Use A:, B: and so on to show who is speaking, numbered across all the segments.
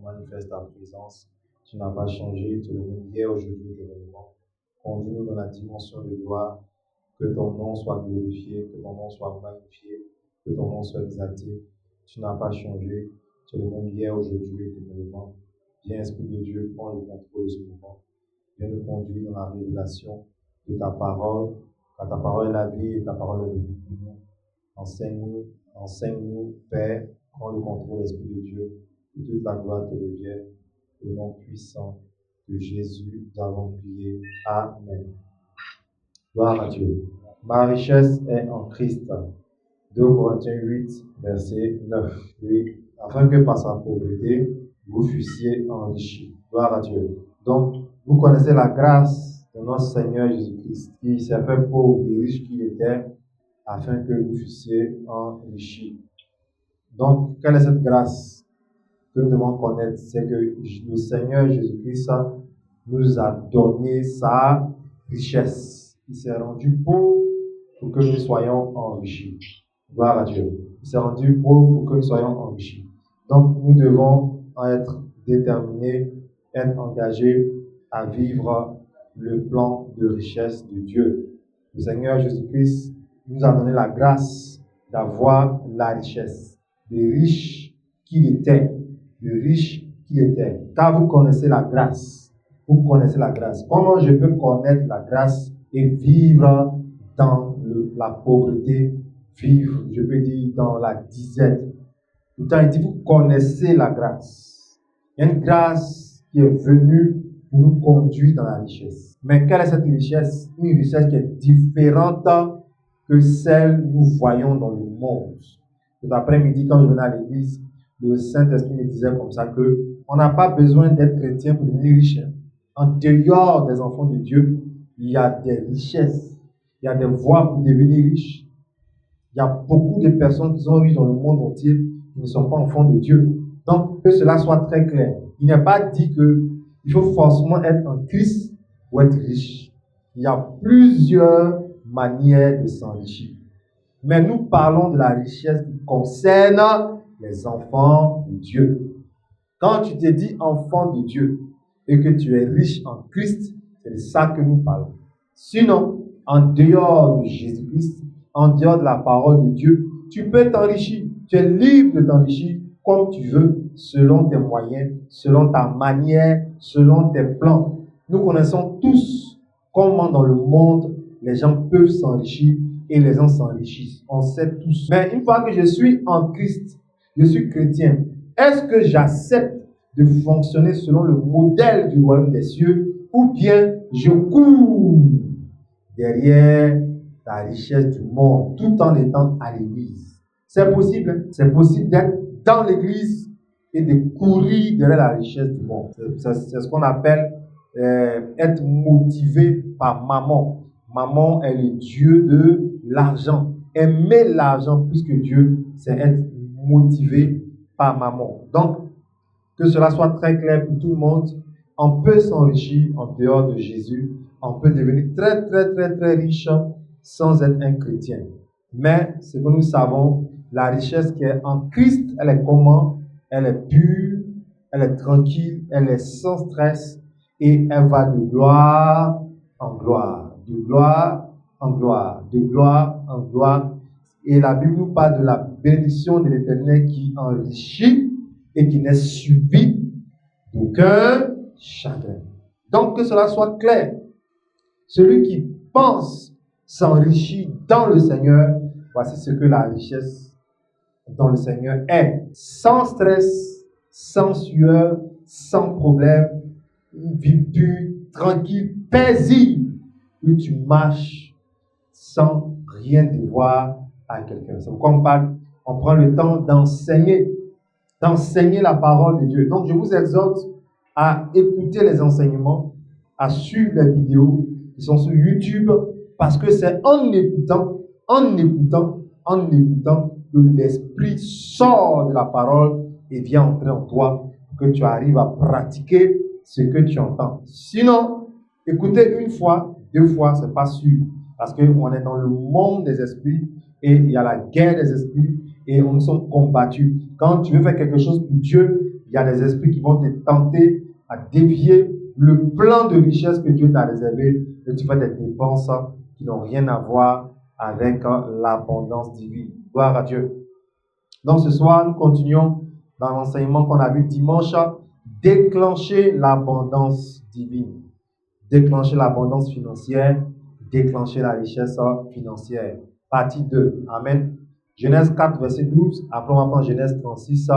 A: Manifeste ta présence. Tu n'as pas changé, tu es le même hier, aujourd'hui, éternellement. Conduis-nous dans la dimension de gloire. Que ton nom soit glorifié, que ton nom soit magnifié, que ton nom soit exalté. Tu n'as pas changé, tu es le même hier, aujourd'hui, éternellement. Viens, Esprit de Dieu, prends le contrôle de ce moment. Viens nous conduire dans la révélation de ta parole, car ta parole est la vie et ta parole est la vie pour nous. Enseigne-nous, Père, prends le contrôle, Esprit de Dieu. Que toute la gloire te revienne, au nom puissant de Jésus, nous avons prié. Amen. Gloire à Dieu. Ma richesse est en Christ. 2 Corinthiens 8, verset 9. Oui, afin que par sa pauvreté, vous fussiez enrichis. Gloire à Dieu. Donc, vous connaissez la grâce de notre Seigneur Jésus-Christ, qui s'est fait pauvre et riche qu'il était, afin que vous fussiez enrichis. Donc, quelle est cette grâce que nous devons connaître? C'est que le Seigneur Jésus-Christ nous a donné sa richesse. Il s'est rendu pauvre pour que nous soyons enrichis. Gloire à Dieu. Il s'est rendu pauvre pour que nous soyons enrichis. Donc, nous devons être déterminés, être engagés à vivre le plan de richesse de Dieu. Le Seigneur Jésus-Christ nous a donné la grâce d'avoir la richesse. Les riches qu'il était. Le riche qu'il était. Car vous connaissez la grâce. Vous connaissez la grâce. Comment je peux connaître la grâce et vivre dans la pauvreté, vivre, je peux dire, dans la disette? Pourtant, il dit, vous connaissez la grâce. Il y a une grâce qui est venue pour nous conduire dans la richesse. Mais quelle est cette richesse? Une richesse qui est différente que celle que nous voyons dans le monde. Cet après-midi, quand je venais à l'église, le Saint-Esprit me disait comme ça que on n'a pas besoin d'être chrétien pour devenir riche. En dehors des enfants de Dieu, il y a des richesses. Il y a des voies pour devenir riche. Il y a beaucoup de personnes qui sont riches dans le monde entier qui ne sont pas enfants de Dieu. Donc, que cela soit très clair. Il n'est pas dit qu'il faut forcément être en Christ pour être riche. Il y a plusieurs manières de s'enrichir. Mais nous parlons de la richesse qui concerne les enfants de Dieu. Quand tu te dis enfant de Dieu et que tu es riche en Christ, c'est de ça que nous parlons. Sinon, en dehors de Jésus-Christ, en dehors de la parole de Dieu, tu peux t'enrichir. Tu es libre de t'enrichir comme tu veux, selon tes moyens, selon ta manière, selon tes plans. Nous connaissons tous comment dans le monde les gens peuvent s'enrichir et les gens s'enrichissent. On sait tous. Mais une fois que je suis en Christ, je suis chrétien, est-ce que j'accepte de fonctionner selon le modèle du royaume des cieux ou bien je cours derrière la richesse du monde tout en étant à l'église? C'est possible. C'est possible d'être dans l'église et de courir derrière la richesse du monde. C'est ce qu'on appelle être motivé par maman. Maman est le dieu de l'argent. Aimer l'argent plus que Dieu, c'est être motivé par maman. Donc, que cela soit très clair pour tout le monde, on peut s'enrichir en dehors de Jésus. On peut devenir très, très, très, très riche sans être un chrétien. Mais ce que nous savons, la richesse qui est en Christ, elle est comment? Elle est pure, elle est tranquille, elle est sans stress et elle va de gloire en gloire, de gloire en gloire, de gloire en gloire. Et la Bible nous parle de la bénédiction de l'Éternel qui enrichit et qui n'est suivi d'aucun chagrin. Donc que cela soit clair. Celui qui pense s'enrichir dans le Seigneur, voici ce que la richesse dans le Seigneur est. Sans stress, sans sueur, sans problème, une vie pure, tranquille, paisible, où tu marches sans rien devoir à quelqu'un. C'est pourquoi on prend le temps d'enseigner la parole de Dieu. Donc je vous exhorte à écouter les enseignements, à suivre les vidéos qui sont sur YouTube, parce que c'est en écoutant que l'esprit sort de la parole et vient entrer en toi, que tu arrives à pratiquer ce que tu entends. Sinon, écouter une fois, 2 fois, c'est pas sûr, parce qu'on est dans le monde des esprits et il y a la guerre des esprits et on nous sommes combattus. Quand tu veux faire quelque chose pour Dieu, Il y a des esprits qui vont te tenter à dévier le plan de richesse que Dieu t'a réservé et tu fais des dépenses qui n'ont rien à voir avec l'abondance divine. Gloire à Dieu. Donc ce soir, nous continuons dans l'enseignement qu'on a vu dimanche, déclencher l'abondance divine, déclencher l'abondance financière, déclencher la richesse financière. Partie 2. Amen. Genèse 4, verset 12. Après, on va prendre Genèse 36,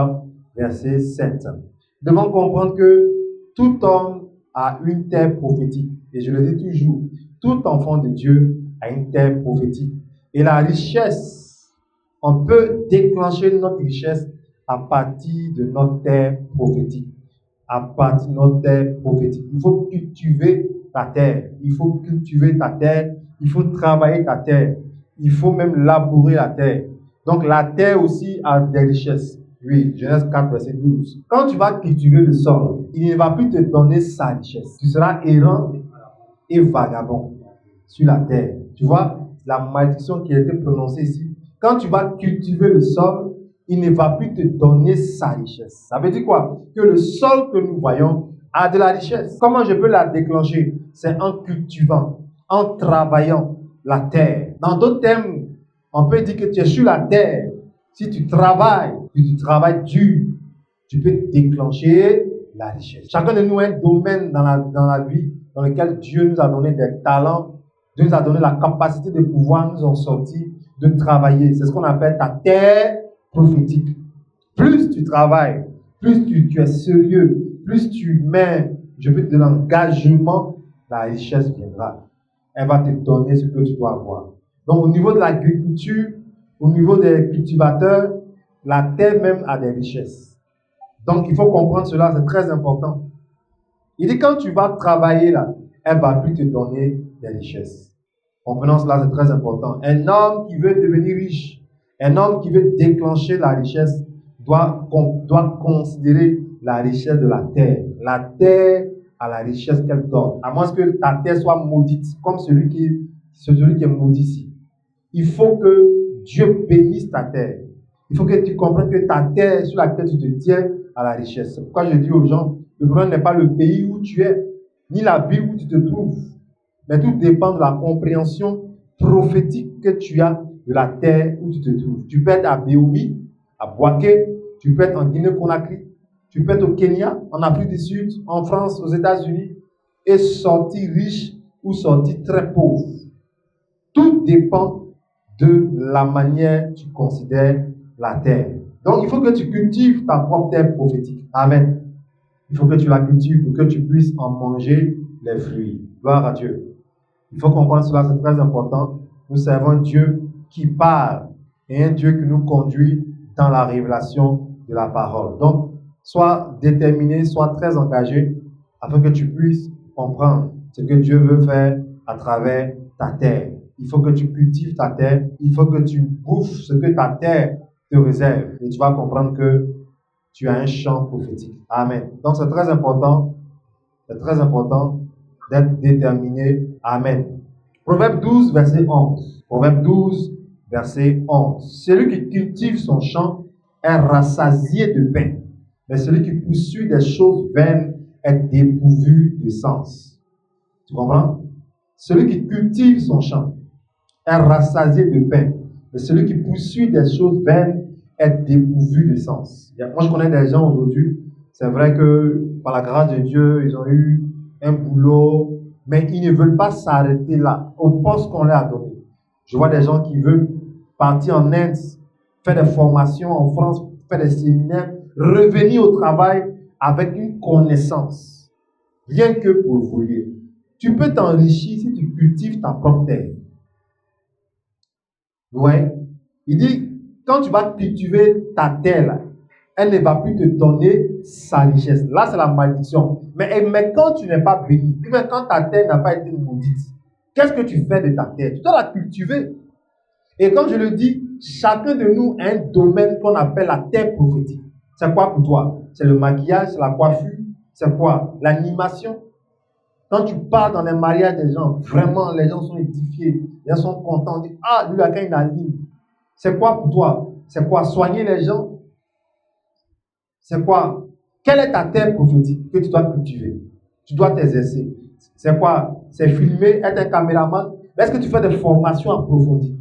A: verset 7. Nous devons comprendre que tout homme a une terre prophétique. Et je le dis toujours, tout enfant de Dieu a une terre prophétique. Et la richesse, on peut déclencher notre richesse à partir de notre terre prophétique. À partir de notre terre prophétique. Il faut cultiver ta terre. Il faut cultiver ta terre. Il faut travailler ta terre. Il faut même labourer la terre. Donc la terre aussi a des richesses. Oui, Genèse 4, verset 12. Quand tu vas cultiver le sol, il ne va plus te donner sa richesse. Tu seras errant et vagabond sur la terre. Tu vois, la malédiction qui a été prononcée ici. Quand tu vas cultiver le sol, il ne va plus te donner sa richesse. Ça veut dire quoi? Que le sol que nous voyons a de la richesse. Comment je peux la déclencher? C'est en cultivant, en travaillant la terre. Dans d'autres termes, on peut dire que tu es sur la terre. Si tu travailles dur, tu peux déclencher la richesse. Chacun de nous a un domaine dans la vie dans lequel Dieu nous a donné des talents, Dieu nous a donné la capacité de pouvoir nous en sortir, de travailler. C'est ce qu'on appelle ta terre prophétique. Plus tu travailles, plus tu es sérieux, plus tu mets, je peux te donner l'engagement, la richesse viendra. Elle va te donner ce que tu dois avoir. Donc au niveau de l'agriculture, au niveau des cultivateurs, la terre même a des richesses. Donc il faut comprendre cela, c'est très important. Il dit quand tu vas travailler là, elle va plus te donner des richesses. Comprenons cela, c'est très important. Un homme qui veut devenir riche, un homme qui veut déclencher la richesse, doit considérer la richesse de la terre. La terre a la richesse qu'elle donne. À moins que ta terre soit maudite, comme celui qui est maudit ici. Il faut que Dieu bénisse ta terre. Il faut que tu comprennes que ta terre sur laquelle tu te tiens a la richesse. C'est pourquoi je dis aux gens, le problème n'est pas le pays où tu es, ni la ville où tu te trouves. Mais tout dépend de la compréhension prophétique que tu as de la terre où tu te trouves. Tu peux être à Béoumi, à Boaké, tu peux être en Guinée-Conakry, tu peux être au Kenya, en Afrique du Sud, en France, aux États-Unis, et sortir riche ou sortir très pauvre. Tout dépend de la manière dont tu considères la terre. Donc, il faut que tu cultives ta propre terre prophétique. Amen. Il faut que tu la cultives pour que tu puisses en manger les fruits. Gloire à Dieu. Il faut comprendre cela, c'est très important. Nous servons un Dieu qui parle et un Dieu qui nous conduit dans la révélation de la parole. Donc, sois déterminé, sois très engagé afin que tu puisses comprendre ce que Dieu veut faire à travers ta terre. Il faut que tu cultives ta terre. Il faut que tu bouffes ce que ta terre te réserve. Et tu vas comprendre que tu as un champ prophétique. Amen. Donc, c'est très important d'être déterminé. Amen. Proverbe 12, verset 11. Proverbe 12, verset 11. Celui qui cultive son champ est rassasié de pain, mais celui qui poursuit des choses vaines est dépourvu de sens. Tu comprends? Celui qui cultive son champ est rassasié de pain, mais celui qui poursuit des choses vaines est dépourvu de sens. Moi, je connais des gens aujourd'hui, c'est vrai que par la grâce de Dieu, ils ont eu un boulot, mais ils ne veulent pas s'arrêter là, au poste qu'on leur a donné. Je vois des gens qui veulent partir en Inde, faire des formations en France, faire des séminaires, revenir au travail avec une connaissance, rien que pour évoluer. Tu peux t'enrichir si tu cultives ta propre terre. Ouais. Il dit, quand tu vas cultiver ta terre, là, elle ne va plus te donner sa richesse. Là, c'est la malédiction. Mais quand tu n'es pas béni, quand ta terre n'a pas été maudite, qu'est-ce que tu fais de ta terre? Tu dois la cultiver. Et comme je le dis, chacun de nous a un domaine qu'on appelle la terre prophétique. C'est quoi pour toi? C'est le maquillage, c'est la coiffure, c'est quoi? L'animation. Quand tu parles dans les mariages des gens, vraiment, les gens sont édifiés, les gens sont contents. Ils disent, ah, lui, là, quand il anime. C'est quoi pour toi? C'est quoi? Soigner les gens? C'est quoi? Quelle est ta terre prophétique que tu dois cultiver? Tu dois t'exercer. C'est quoi? C'est filmer, être un caméraman. Est-ce que tu fais des formations approfondies?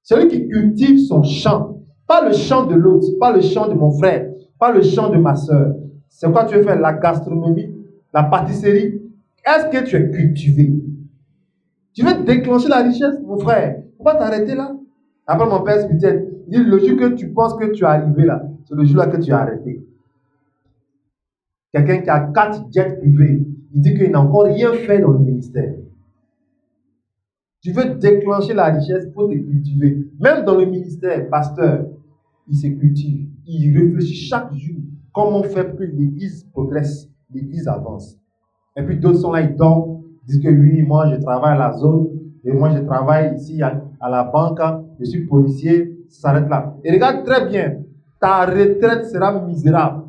A: Celui qui cultive son champ, pas le champ de l'autre, pas le champ de mon frère, pas le champ de ma soeur. C'est quoi tu veux faire? La gastronomie, la pâtisserie. Est-ce que tu es cultivé? Tu veux déclencher la richesse, mon frère? Il ne faut pas t'arrêter là. Après, mon père spirituel, il dit, le jour que tu penses que tu es arrivé là, c'est le jour-là que tu as arrêté. Quelqu'un qui a 4 jets privés, il dit qu'il n'a encore rien fait dans le ministère. Tu veux déclencher la richesse, il faut te cultiver. Même dans le ministère, pasteur, il se cultive. Il réfléchit chaque jour comment faire pour que l'église progresse, l'église avance. Et puis d'autres sont là, ils dorment, disent que oui, moi je travaille à la zone, et moi je travaille ici à la banque, je suis policier, ça s'arrête là. Et regarde très bien, ta retraite sera misérable.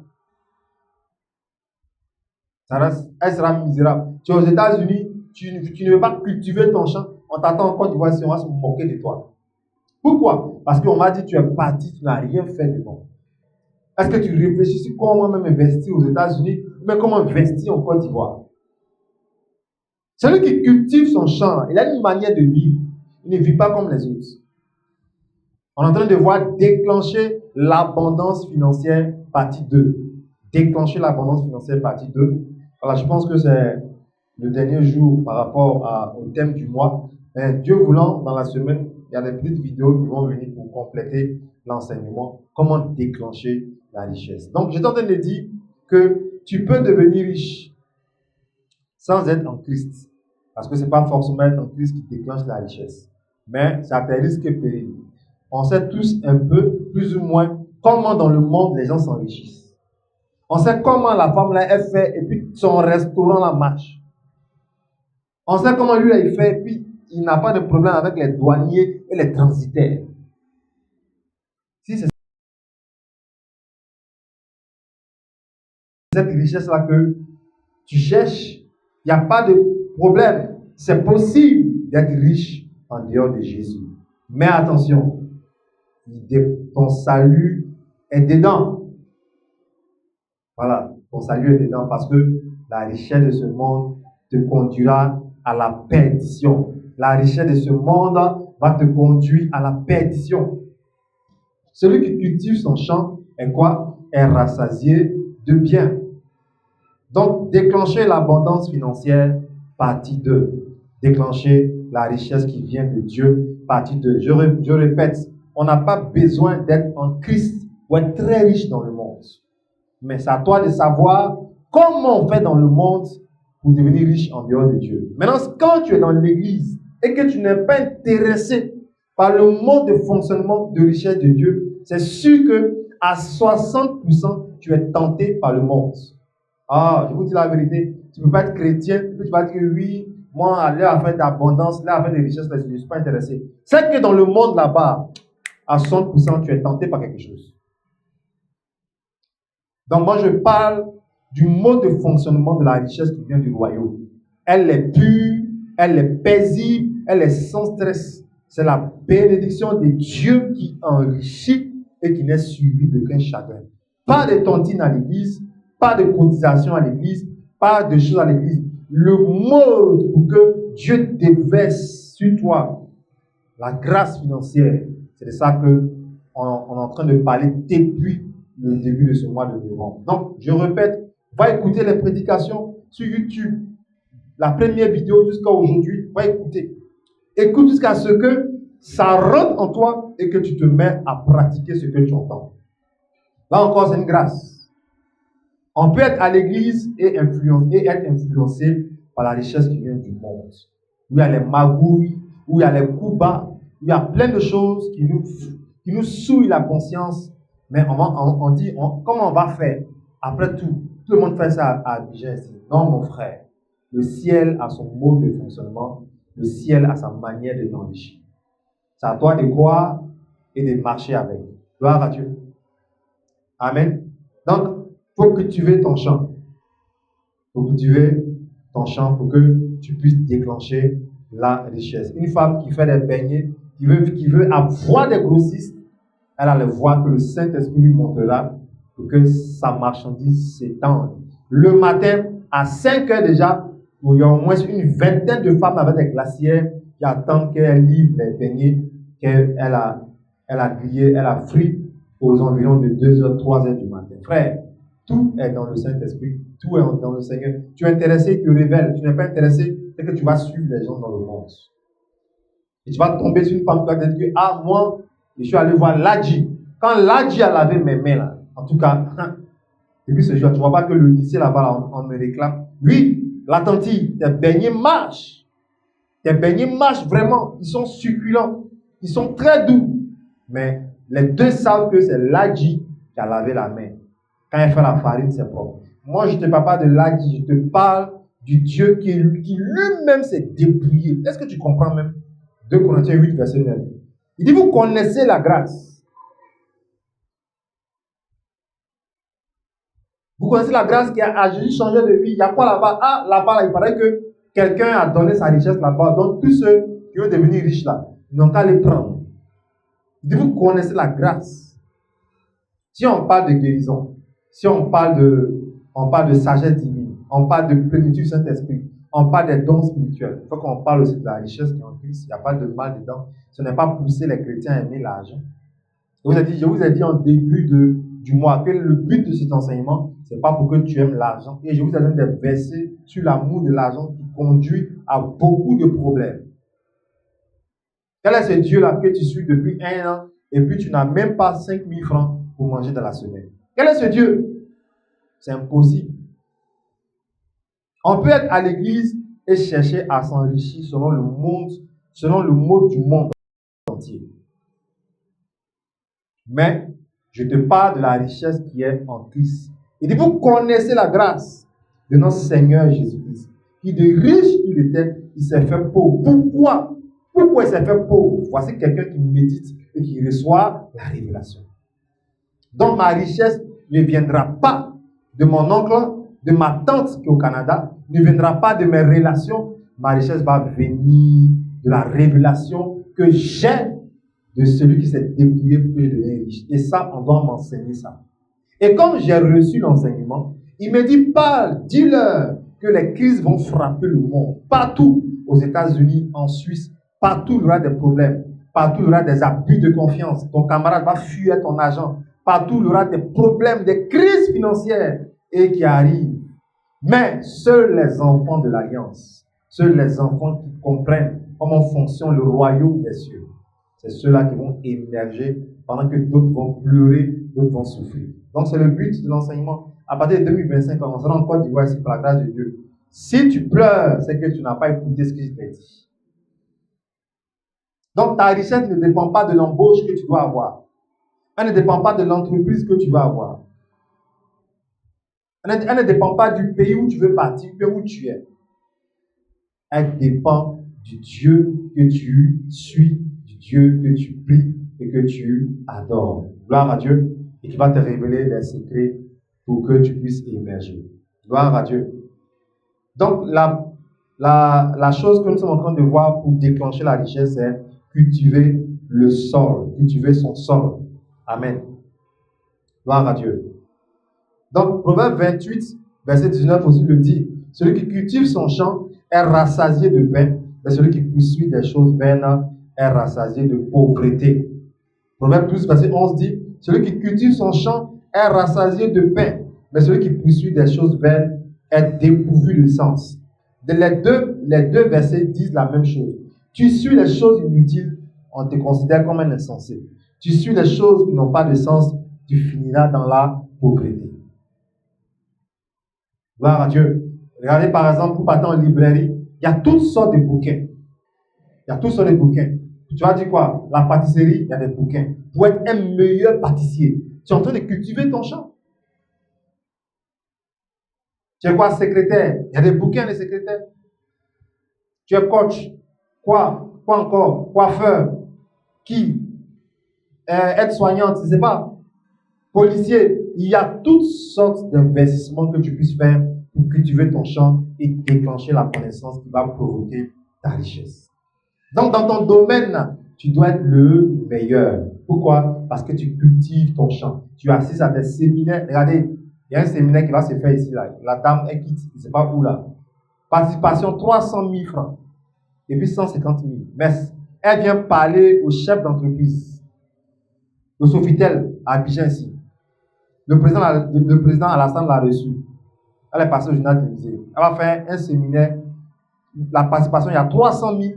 A: Elle sera misérable. Tu es aux États-Unis, tu ne veux pas cultiver ton champ, on t'attend en Côte d'Ivoire, on va se moquer de toi. Pourquoi? Parce qu'on m'a dit tu es parti, tu n'as rien fait de bon. Est-ce que tu réfléchis sur comment même investir aux États-Unis, mais comment investir en Côte d'Ivoire? Celui qui cultive son champ, il a une manière de vivre. Il ne vit pas comme les autres. On est en train de voir déclencher l'abondance financière, partie 2. Déclencher l'abondance financière, partie 2. Voilà, je pense que c'est le dernier jour par rapport au thème du mois. Mais Dieu voulant, dans la semaine, il y a des petites vidéos qui vont venir pour compléter l'enseignement. Comment déclencher la richesse. Donc, j'étais en train de dire que tu peux devenir riche sans être en Christ. Parce que ce n'est pas forcément être en Christ qui déclenche la richesse. Mais ça te risque et péril. On sait tous un peu, plus ou moins, comment dans le monde les gens s'enrichissent. On sait comment la femme là, elle fait, et puis son restaurant là marche. On sait comment lui là, il fait, et puis il n'a pas de problème avec les douaniers et les transitaires. Si c'est cette richesse-là que tu cherches, il n'y a pas de problème. C'est possible d'être riche en dehors de Jésus. Mais attention, ton salut est dedans. Voilà, ton salut est dedans parce que la richesse de ce monde te conduira à la perdition. La richesse de ce monde va te conduire à la perdition. Celui qui cultive son champ est quoi? Est rassasié de biens. Donc, déclencher l'abondance financière, partie 2. Déclencher la richesse qui vient de Dieu, partie 2. Je répète, on n'a pas besoin d'être en Christ pour être très riche dans le monde. Mais c'est à toi de savoir comment on fait dans le monde pour devenir riche en dehors de Dieu. Maintenant, quand tu es dans l'église et que tu n'es pas intéressé par le mode de fonctionnement de richesse de Dieu, c'est sûr que à 60%, tu es tenté par le monde. Ah, je vous dis la vérité, tu ne peux pas être chrétien, puis tu vas dire oui, moi, à l'heure affaire d'abondance, l'heure affaire de richesse, je ne suis pas intéressé. C'est que dans le monde là-bas, à 60%, tu es tenté par quelque chose. Donc, moi, je parle du mode de fonctionnement de la richesse qui vient du royaume. Elle est pure, elle est paisible, elle est sans stress. C'est la bénédiction de Dieu qui enrichit et qui n'est suivie d'aucun chagrin. Pas de tontine à l'église, pas de cotisation à l'église, pas de choses à l'église. Le mode pour que Dieu déverse sur toi la grâce financière, c'est de ça qu'on est en train de parler depuis le début de ce mois de novembre. Donc, je répète, va écouter les prédications sur YouTube. La première vidéo jusqu'à aujourd'hui, va écouter. Écoute jusqu'à ce que ça rentre en toi et que tu te mets à pratiquer ce que tu entends. Là encore, c'est une grâce. On peut être à l'église et être influencé par la richesse qui vient du monde. Où il y a les magouilles, où il y a les coups bas, où il y a plein de choses qui nous souillent la conscience. Mais on dit, comment on va faire? Après tout le monde fait ça à Abidjan. Non, mon frère. Le ciel a son mode de fonctionnement. Le ciel a sa manière de t'enrichir. C'est à toi de croire et de marcher avec. Gloire à Dieu. Amen. Donc, il faut cultiver ton champ. Il faut cultiver ton champ pour que tu puisses déclencher la richesse. Une femme qui fait des beignets, qui veut avoir des grossistes, elle a le voix que le Saint-Esprit lui montrera pour que sa marchandise s'étende. Le matin, à 5 heures déjà, il y a au moins une vingtaine de femmes avec des glacières qui attendent qu'elle livre les beignets qu'elle a grillés, elle a frit aux environs de 2 heures, 3 heures du matin. Frère, tout est dans le Saint-Esprit, tout est dans le Seigneur. Tu es intéressé, il te révèle. Tu n'es pas intéressé, c'est que tu vas suivre les gens dans le monde. Et tu vas tomber sur une femme qui va te dire que, ah, moi, je suis allé voir Ladji. Quand Ladji a lavé mes mains, là, en tout cas, depuis ce jour, tu ne vois pas que le lycée là-bas, on me réclame. Oui, l'attentif, tes beignets marchent. Tes beignets marchent vraiment. Ils sont succulents. Ils sont très doux. Mais les deux savent que c'est Ladji qui a lavé la main. Quand elle fait la farine, c'est propre. Moi, je ne te parle pas de Ladji, je te parle du Dieu qui lui-même s'est dépouillé. Est-ce que tu comprends même? 2 Corinthiens 8, verset 9. Il dit, vous connaissez la grâce. Vous connaissez la grâce qui a Jésus changé de vie. Il y a quoi là-bas? Ah, là-bas, il paraît que quelqu'un a donné sa richesse là-bas. Donc, tous ceux qui veulent devenir riches là, ils n'ont qu'à les prendre. Il dit, vous connaissez la grâce. Si on parle de guérison, si on parle de sagesse divine, on parle de plénitude Saint-Esprit, on parle des dons spirituels. Il faut qu'on parle aussi de la richesse qui est en Christ. Il n'y a pas de mal dedans. Ce n'est pas pousser les chrétiens à aimer l'argent. Je vous ai dit en début du mois que le but de cet enseignement, ce n'est pas pour que tu aimes l'argent. Et je vous ai donné des versets sur l'amour de l'argent qui conduit à beaucoup de problèmes. Quel est ce Dieu-là que tu suis depuis 1 an et puis tu n'as même pas 5 000 francs pour manger dans la semaine? Quel est ce Dieu? C'est impossible. On peut être à l'église et chercher à s'enrichir selon le mode du monde entier. Mais je te parle de la richesse qui est en Christ. Il dit, vous connaissez la grâce de notre Seigneur Jésus-Christ, qui de riche il était, il s'est fait pauvre. Pourquoi? Pourquoi il s'est fait pauvre? Voici quelqu'un qui médite et qui reçoit la révélation. Donc ma richesse ne viendra pas de mon oncle, de ma tante qui est au Canada, ne viendra pas de mes relations. Ma richesse va venir de la révélation que j'ai de celui qui s'est dépouillé pour devenir riche. Et ça, on doit m'enseigner ça. Et comme j'ai reçu l'enseignement, il me dit, parle, dis-leur que les crises vont frapper le monde. Partout, aux États-Unis, en Suisse, partout il y aura des problèmes. Partout il y aura des abus de confiance. Ton camarade va fuir ton argent. Partout il y aura des problèmes, des crises financières et qui arrivent. Mais seuls les enfants de l'Alliance, seuls les enfants qui comprennent comment fonctionne le royaume des cieux, c'est ceux-là qui vont émerger pendant que d'autres vont pleurer, d'autres vont souffrir. Donc c'est le but de l'enseignement. À partir de 2025, on sera en Côte d'Ivoire ici par la grâce de Dieu. Si tu pleures, c'est que tu n'as pas écouté ce que je t'ai dit. Donc ta richesse ne dépend pas de l'embauche que tu dois avoir. Elle ne dépend pas de l'entreprise que tu vas avoir. Elle ne dépend pas du pays où tu veux partir, où tu es. Elle dépend du Dieu que tu suis, du Dieu que tu pries et que tu adores. Gloire à Dieu, et qui va te révéler les secrets pour que tu puisses émerger. Gloire à Dieu. Donc, la chose que nous sommes en train de voir pour déclencher la richesse, c'est cultiver le sol, cultiver son sol. Amen. Gloire à Dieu. Donc, Proverbe 28, verset 19 aussi le dit. Celui qui cultive son champ est rassasié de pain, mais celui qui poursuit des choses vaines est rassasié de pauvreté. Proverbe 12, verset 11 dit, celui qui cultive son champ est rassasié de pain, mais celui qui poursuit des choses vaines est dépourvu de sens. Les deux versets disent la même chose. Tu suis les choses inutiles, on te considère comme un insensé. Tu suis les choses qui n'ont pas de sens, tu finiras dans la pauvreté. Gloire à Dieu. Regardez par exemple, pour partir en librairie, il y a toutes sortes de bouquins. Il y a toutes sortes de bouquins. Tu vas dire quoi? La pâtisserie, il y a des bouquins. Pour être un meilleur pâtissier, tu es en train de cultiver ton champ. Tu es quoi, secrétaire? Il y a des bouquins de secrétaires. Tu es coach. Quoi encore? Coiffeur. Qui? Aide-soignante, je ne sais pas. Policier. Il y a toutes sortes d'investissements que tu puisses faire pour cultiver ton champ et déclencher la connaissance qui va provoquer ta richesse. Donc, dans ton domaine, Tu dois être le meilleur. Pourquoi? Parce que tu cultives ton champ. Tu assistes à des séminaires. Regardez, il y a un séminaire qui va se faire ici. Là. La dame, elle quitte, je ne sais pas où là. Participation 300 000 francs. Et puis 150 000. Mais elle vient parler au chef d'entreprise. Le Sofitel à Abidjan ici. Le président Alassane l'a reçu. Elle est passée au journal télévisé. Elle va faire un séminaire. La participation, il y a 300 000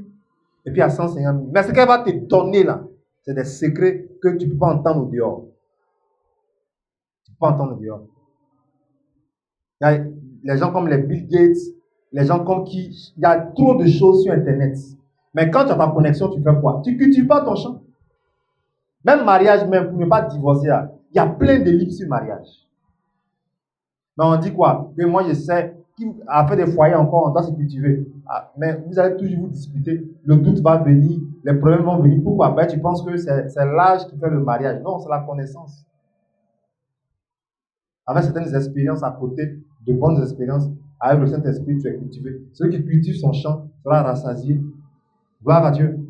A: et puis il y a 150 000. Mais ce qu'elle va te donner là, c'est des secrets que tu ne peux pas entendre au dehors. Tu ne peux pas entendre au dehors. Il y a les gens comme les Bill Gates, les gens comme qui. Il y a trop de choses sur Internet. Mais quand tu as ta connexion, tu fais quoi? Tu ne cultives pas ton champ. Même mariage, même pour ne pas divorcer, il y a plein de livres sur mariage. Mais on dit quoi? Que moi je sais, qui a fait des foyers encore, on doit se cultiver. Ah, mais vous allez toujours vous disputer. Le doute va venir, les problèmes vont venir. Pourquoi? Ben, tu penses que c'est l'âge qui fait le mariage. Non, c'est la connaissance. Avec certaines expériences à côté, de bonnes expériences, avec le Saint-Esprit, tu es cultivé. Celui qui cultive son champ sera rassasié. Gloire à Dieu.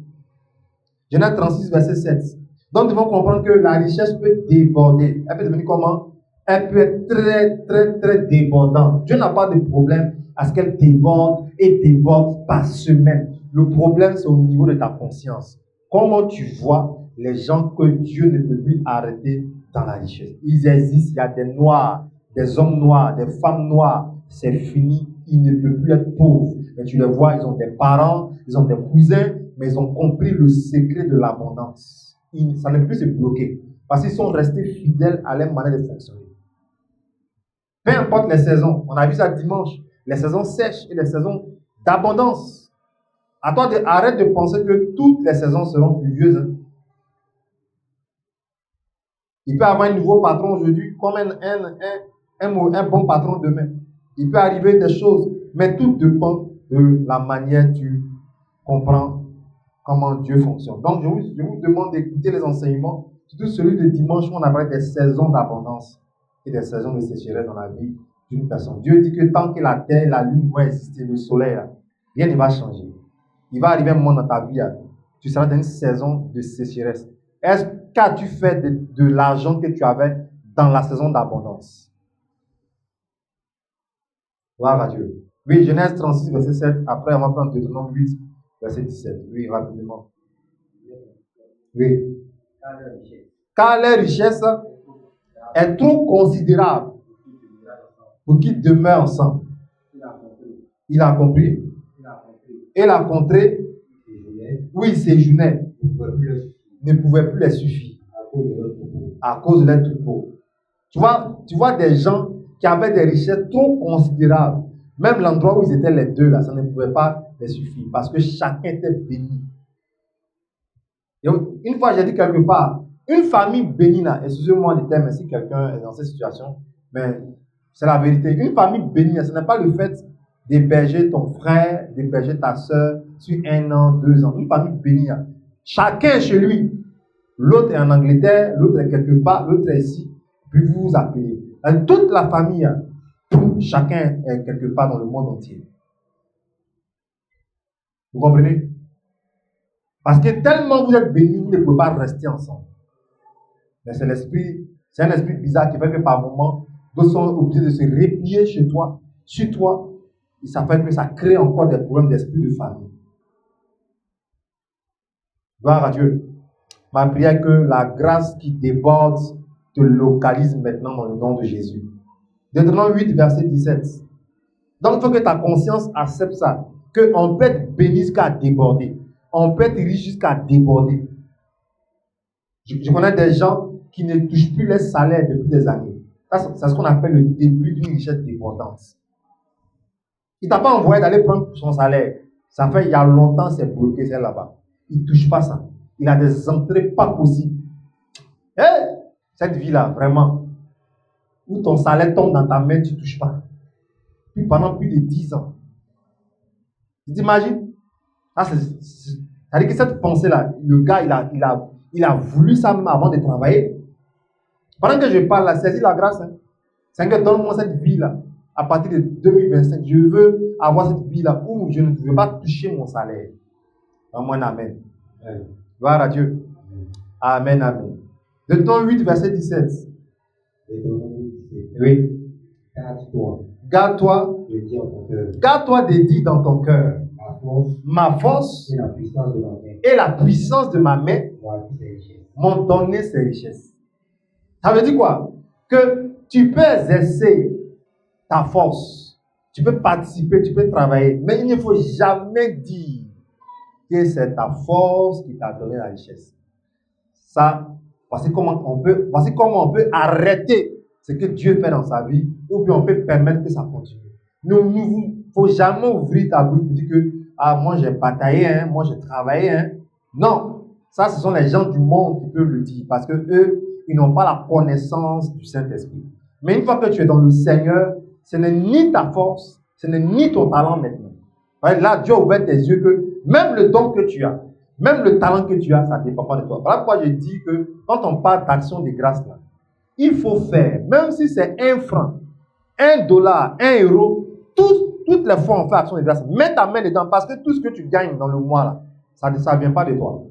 A: Genèse 36, verset 7. Donc, nous devons comprendre que la richesse peut déborder. Elle peut devenir comment? Elle peut être très, très, très débordante. Dieu n'a pas de problème à ce qu'elle déborde et déborde par semaine. Le problème, c'est au niveau de ta conscience. Comment tu vois les gens que Dieu ne peut plus arrêter dans la richesse? Ils existent, il y a des noirs, des hommes noirs, des femmes noires. C'est fini, ils ne peuvent plus être pauvres. Mais tu les vois, ils ont des parents, ils ont des cousins, mais ils ont compris le secret de l'abondance. Ça ne peut plus se bloquer. Parce qu'ils sont restés fidèles à leur manière de fonctionner. Peu importe les saisons, on a vu ça dimanche, les saisons sèches et les saisons d'abondance. À toi, arrête de penser que toutes les saisons seront pluvieuses. Hein. Il peut y avoir un nouveau patron aujourd'hui comme un bon patron demain. Il peut arriver des choses, mais tout dépend de la manière dont tu comprends comment Dieu fonctionne. Donc, je vous demande d'écouter les enseignements, surtout celui de dimanche où on a parlé des saisons d'abondance et des saisons de sécheresse dans la vie d'une personne. Dieu dit que tant que la terre et la lune vont exister, le soleil, rien ne va changer. Il va arriver un moment dans ta vie, tu seras dans une saison de sécheresse. Qu'as-tu fait de l'argent que tu avais dans la saison d'abondance? Gloire à Dieu. Oui, Genèse 36, verset 7. Après, on va prendre Deutéronome 8, verset 17. Oui, rapidement. Oui. Car la richesse est trop considérable pour qu'ils demeurent ensemble. Il a compris. Et la contrée où il séjournait ne pouvait plus les suffire à cause de leur troupeau. Tu vois des gens qui avaient des richesses trop considérables. Même l'endroit où ils étaient les deux, là, ça ne pouvait pas les suffire parce que chacun était béni. Et une fois, j'ai dit quelque part, une famille bénie, là, excusez-moi du terme, si quelqu'un est dans cette situation, mais c'est la vérité. Une famille bénie, ce n'est pas le fait d'héberger ton frère, d'héberger ta soeur sur 1 an, 2 ans. Une famille bénie, là. Chacun est chez lui. L'autre est en Angleterre, l'autre est quelque part, l'autre est ici. Puis vous vous appelez. Toute la famille, chacun est quelque part dans le monde entier. Vous comprenez? Parce que tellement vous êtes bénis, vous ne pouvez pas rester ensemble. Mais c'est un esprit bizarre qui fait que par moments, d'autres sont obligés de se replier chez toi, sur toi. Et ça fait que ça crée encore des problèmes d'esprit de famille. Gloire à Dieu. Ma prière est que la grâce qui déborde te localise maintenant dans le nom de Jésus. Deutéronome 8, verset 17. Donc, il faut que ta conscience accepte ça. Qu'on peut être béni jusqu'à déborder. On peut être riche jusqu'à déborder. Je connais des gens qui ne touchent plus les salaires depuis des années. C'est ce qu'on appelle le début d'une richesse débordante. Il ne t'a pas envoyé d'aller prendre son salaire. Ça fait il y a longtemps, c'est bloqué, c'est là-bas. Il ne touche pas ça. Il a des entrées pas possibles. Cette vie-là, vraiment, où ton salaire tombe dans ta main, tu ne touches pas. Puis pendant plus de 10 ans. Tu t'imagines? C'est-à-dire que cette pensée-là, le gars, il a voulu ça même avant de travailler. Pendant que je parle là, saisis la grâce. Hein. Seigneur, donne-moi cette vie-là. À partir de 2025, je veux avoir cette vie-là où je ne veux pas toucher mon salaire. Amen. Amen. Gloire à Dieu. Amen, amen. Deutéronome 8, verset 17. Oui. Garde-toi de dire dans ton cœur, ma force et la puissance de ma main m'ont donné ces richesses. Ça veut dire quoi? Que tu peux exercer ta force, tu peux participer, tu peux travailler, mais il ne faut jamais dire que c'est ta force qui t'a donné la richesse. Ça, voici comment on peut arrêter ce que Dieu fait dans sa vie, ou bien on peut permettre que ça continue. Il ne faut jamais ouvrir ta bouche pour dire que moi j'ai bataillé, hein, moi j'ai travaillé. Hein. Non, ça ce sont les gens du monde qui peuvent le dire, parce que eux, ils n'ont pas la connaissance du Saint-Esprit. Mais une fois que tu es dans le Seigneur, ce n'est ni ta force, ce n'est ni ton talent maintenant. Là, Dieu a ouvert tes yeux que même le don que tu as, même le talent que tu as, ça ne dépend pas de toi. Voilà pourquoi je dis que quand on parle d'action de grâce, là, il faut faire, même si c'est 1 franc, 1 dollar, 1 euro, toutes les fois on fait action de grâce, mets ta main dedans parce que tout ce que tu gagnes dans le mois, là, ça ne vient pas de toi.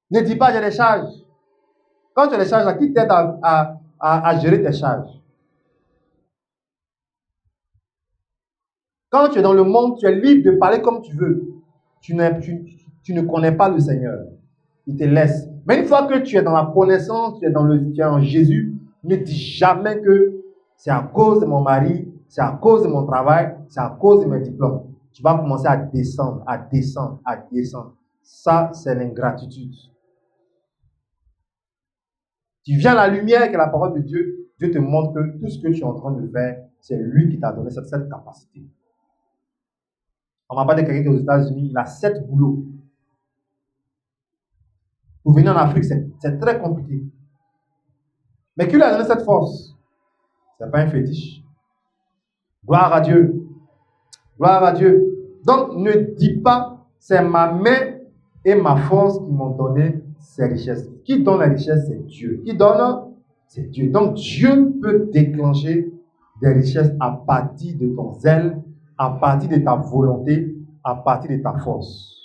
A: Ne dis pas j'ai des charges. Quand tu as des charges, là, qui t'aide à gérer tes charges? Quand tu es dans le monde, tu es libre de parler comme tu veux. Tu ne connais pas le Seigneur. Il te laisse. Mais une fois que tu es dans la connaissance, tu es en Jésus, ne dis jamais que c'est à cause de mon mari, c'est à cause de mon travail, c'est à cause de mes diplômes. Tu vas commencer à descendre, à descendre, à descendre. Ça, c'est l'ingratitude. Tu viens à la lumière qui est la parole de Dieu. Dieu te montre que tout ce que tu es en train de faire, c'est lui qui t'a donné cette capacité. On m'a parlé de quelqu'un qui est aux États-Unis, il a 7 boulots. Pour venir en Afrique, c'est très compliqué. Mais qui lui a donné cette force? Ce n'est pas un fétiche. Gloire à Dieu. Gloire à Dieu. Donc, ne dis pas, c'est ma main et ma force qui m'ont donné ces richesses. Qui donne la richesse? C'est Dieu. Qui donne? C'est Dieu. Donc, Dieu peut déclencher des richesses à partir de ton zèle, à partir de ta volonté, à partir de ta force.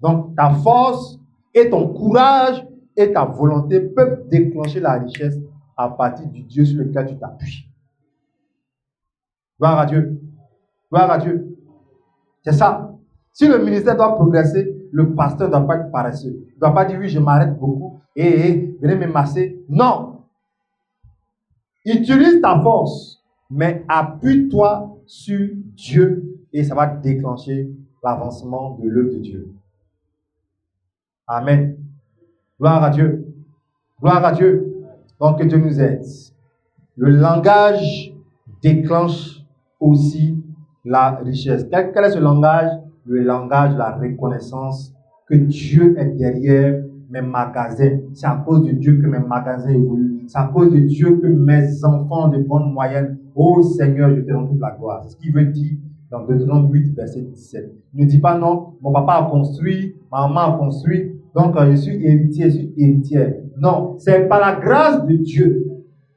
A: Donc, ta force et ton courage et ta volonté peuvent déclencher la richesse à partir du Dieu sur lequel tu t'appuies. Gloire à Dieu. Gloire à Dieu. C'est ça. Si le ministère doit progresser, le pasteur ne doit pas être paresseux. Il ne doit pas dire oui, je m'arrête beaucoup et venez me masser. Non. Utilise ta force, mais appuie-toi sur Dieu et ça va déclencher l'avancement de l'œuvre de Dieu. Amen. Gloire à Dieu. Gloire à Dieu. Donc que Dieu nous aide. Le langage déclenche aussi la richesse. Quel est ce langage? Le langage de la reconnaissance que Dieu est derrière mes magasins. C'est à cause de Dieu que mes magasins évoluent. C'est à cause de Dieu que mes enfants ont de bonnes moyennes. Oh Seigneur, je te rends toute la gloire. C'est ce qu'il veut dire dans Deutéronome 8, verset 17. Ne dis pas non, mon papa a construit, ma maman a construit, donc je suis héritier, je suis héritière. Non, c'est par la grâce de Dieu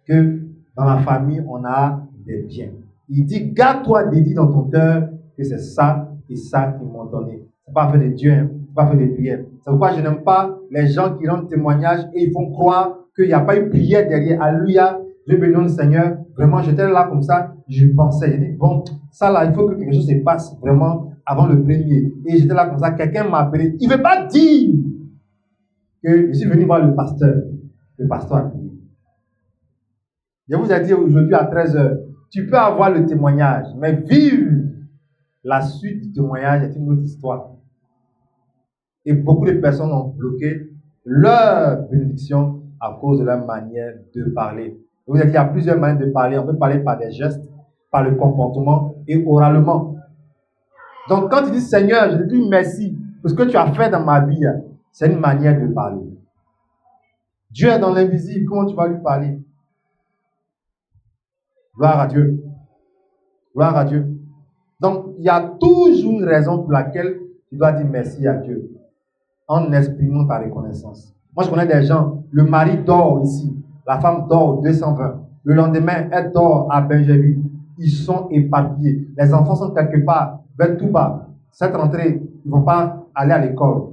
A: que dans la famille, on a des biens. Il dit, garde-toi de dire dans ton cœur que c'est ça et ça qu'ils m'ont donné. Ce n'est pas fait de Dieu, hein? Ce n'est pas fait de prière. C'est pourquoi je n'aime pas les gens qui rendent témoignage et ils font croire qu'il n'y a pas eu prière derrière. Alléluia, Dieu bénit le Seigneur. Vraiment, j'étais là comme ça, je pensais, j'ai dit, bon, ça là, il faut que quelque chose se passe vraiment avant le premier. Et j'étais là comme ça, quelqu'un m'a appelé. Il ne veut pas dire que je suis venu voir le pasteur. Le pasteur a prié. Je vous ai dit aujourd'hui à 13h, tu peux avoir le témoignage, mais vivre la suite du témoignage est une autre histoire. Et beaucoup de personnes ont bloqué leur bénédiction à cause de leur manière de parler. Je vous ai dit, il y a plusieurs manières de parler. On peut parler par des gestes, par le comportement et oralement. Donc quand tu dis Seigneur, je te dis merci pour ce que tu as fait dans ma vie, c'est une manière de parler. Dieu est dans l'invisible, comment tu vas lui parler? Gloire à Dieu. Gloire à Dieu. Donc, il y a toujours une raison pour laquelle tu dois dire merci à Dieu en exprimant ta reconnaissance. Moi, je connais des gens, le mari dort ici, la femme dort au 220. Le lendemain, elle dort à Benjerville. Ils sont éparpillés. Les enfants sont quelque part, vers tout bas. Cette rentrée, ils ne vont pas aller à l'école.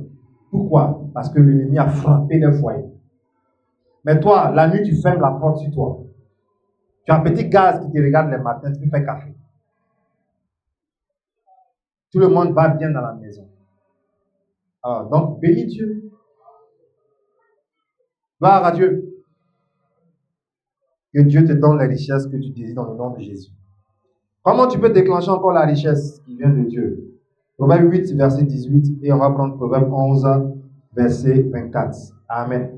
A: Pourquoi? Parce que l'ennemi a frappé les foyers. Mais toi, la nuit, tu fermes la porte sur toi. Tu as un petit gaz qui te regarde le matin, tu fais café. Tout le monde va bien dans la maison. Alors, donc, bénis Dieu. Gloire à Dieu. Que Dieu te donne les richesses que tu désires dans le nom de Jésus. Comment tu peux déclencher encore la richesse qui vient de Dieu? Proverbe 8, verset 18, et on va prendre Proverbe 11, verset 24. Amen.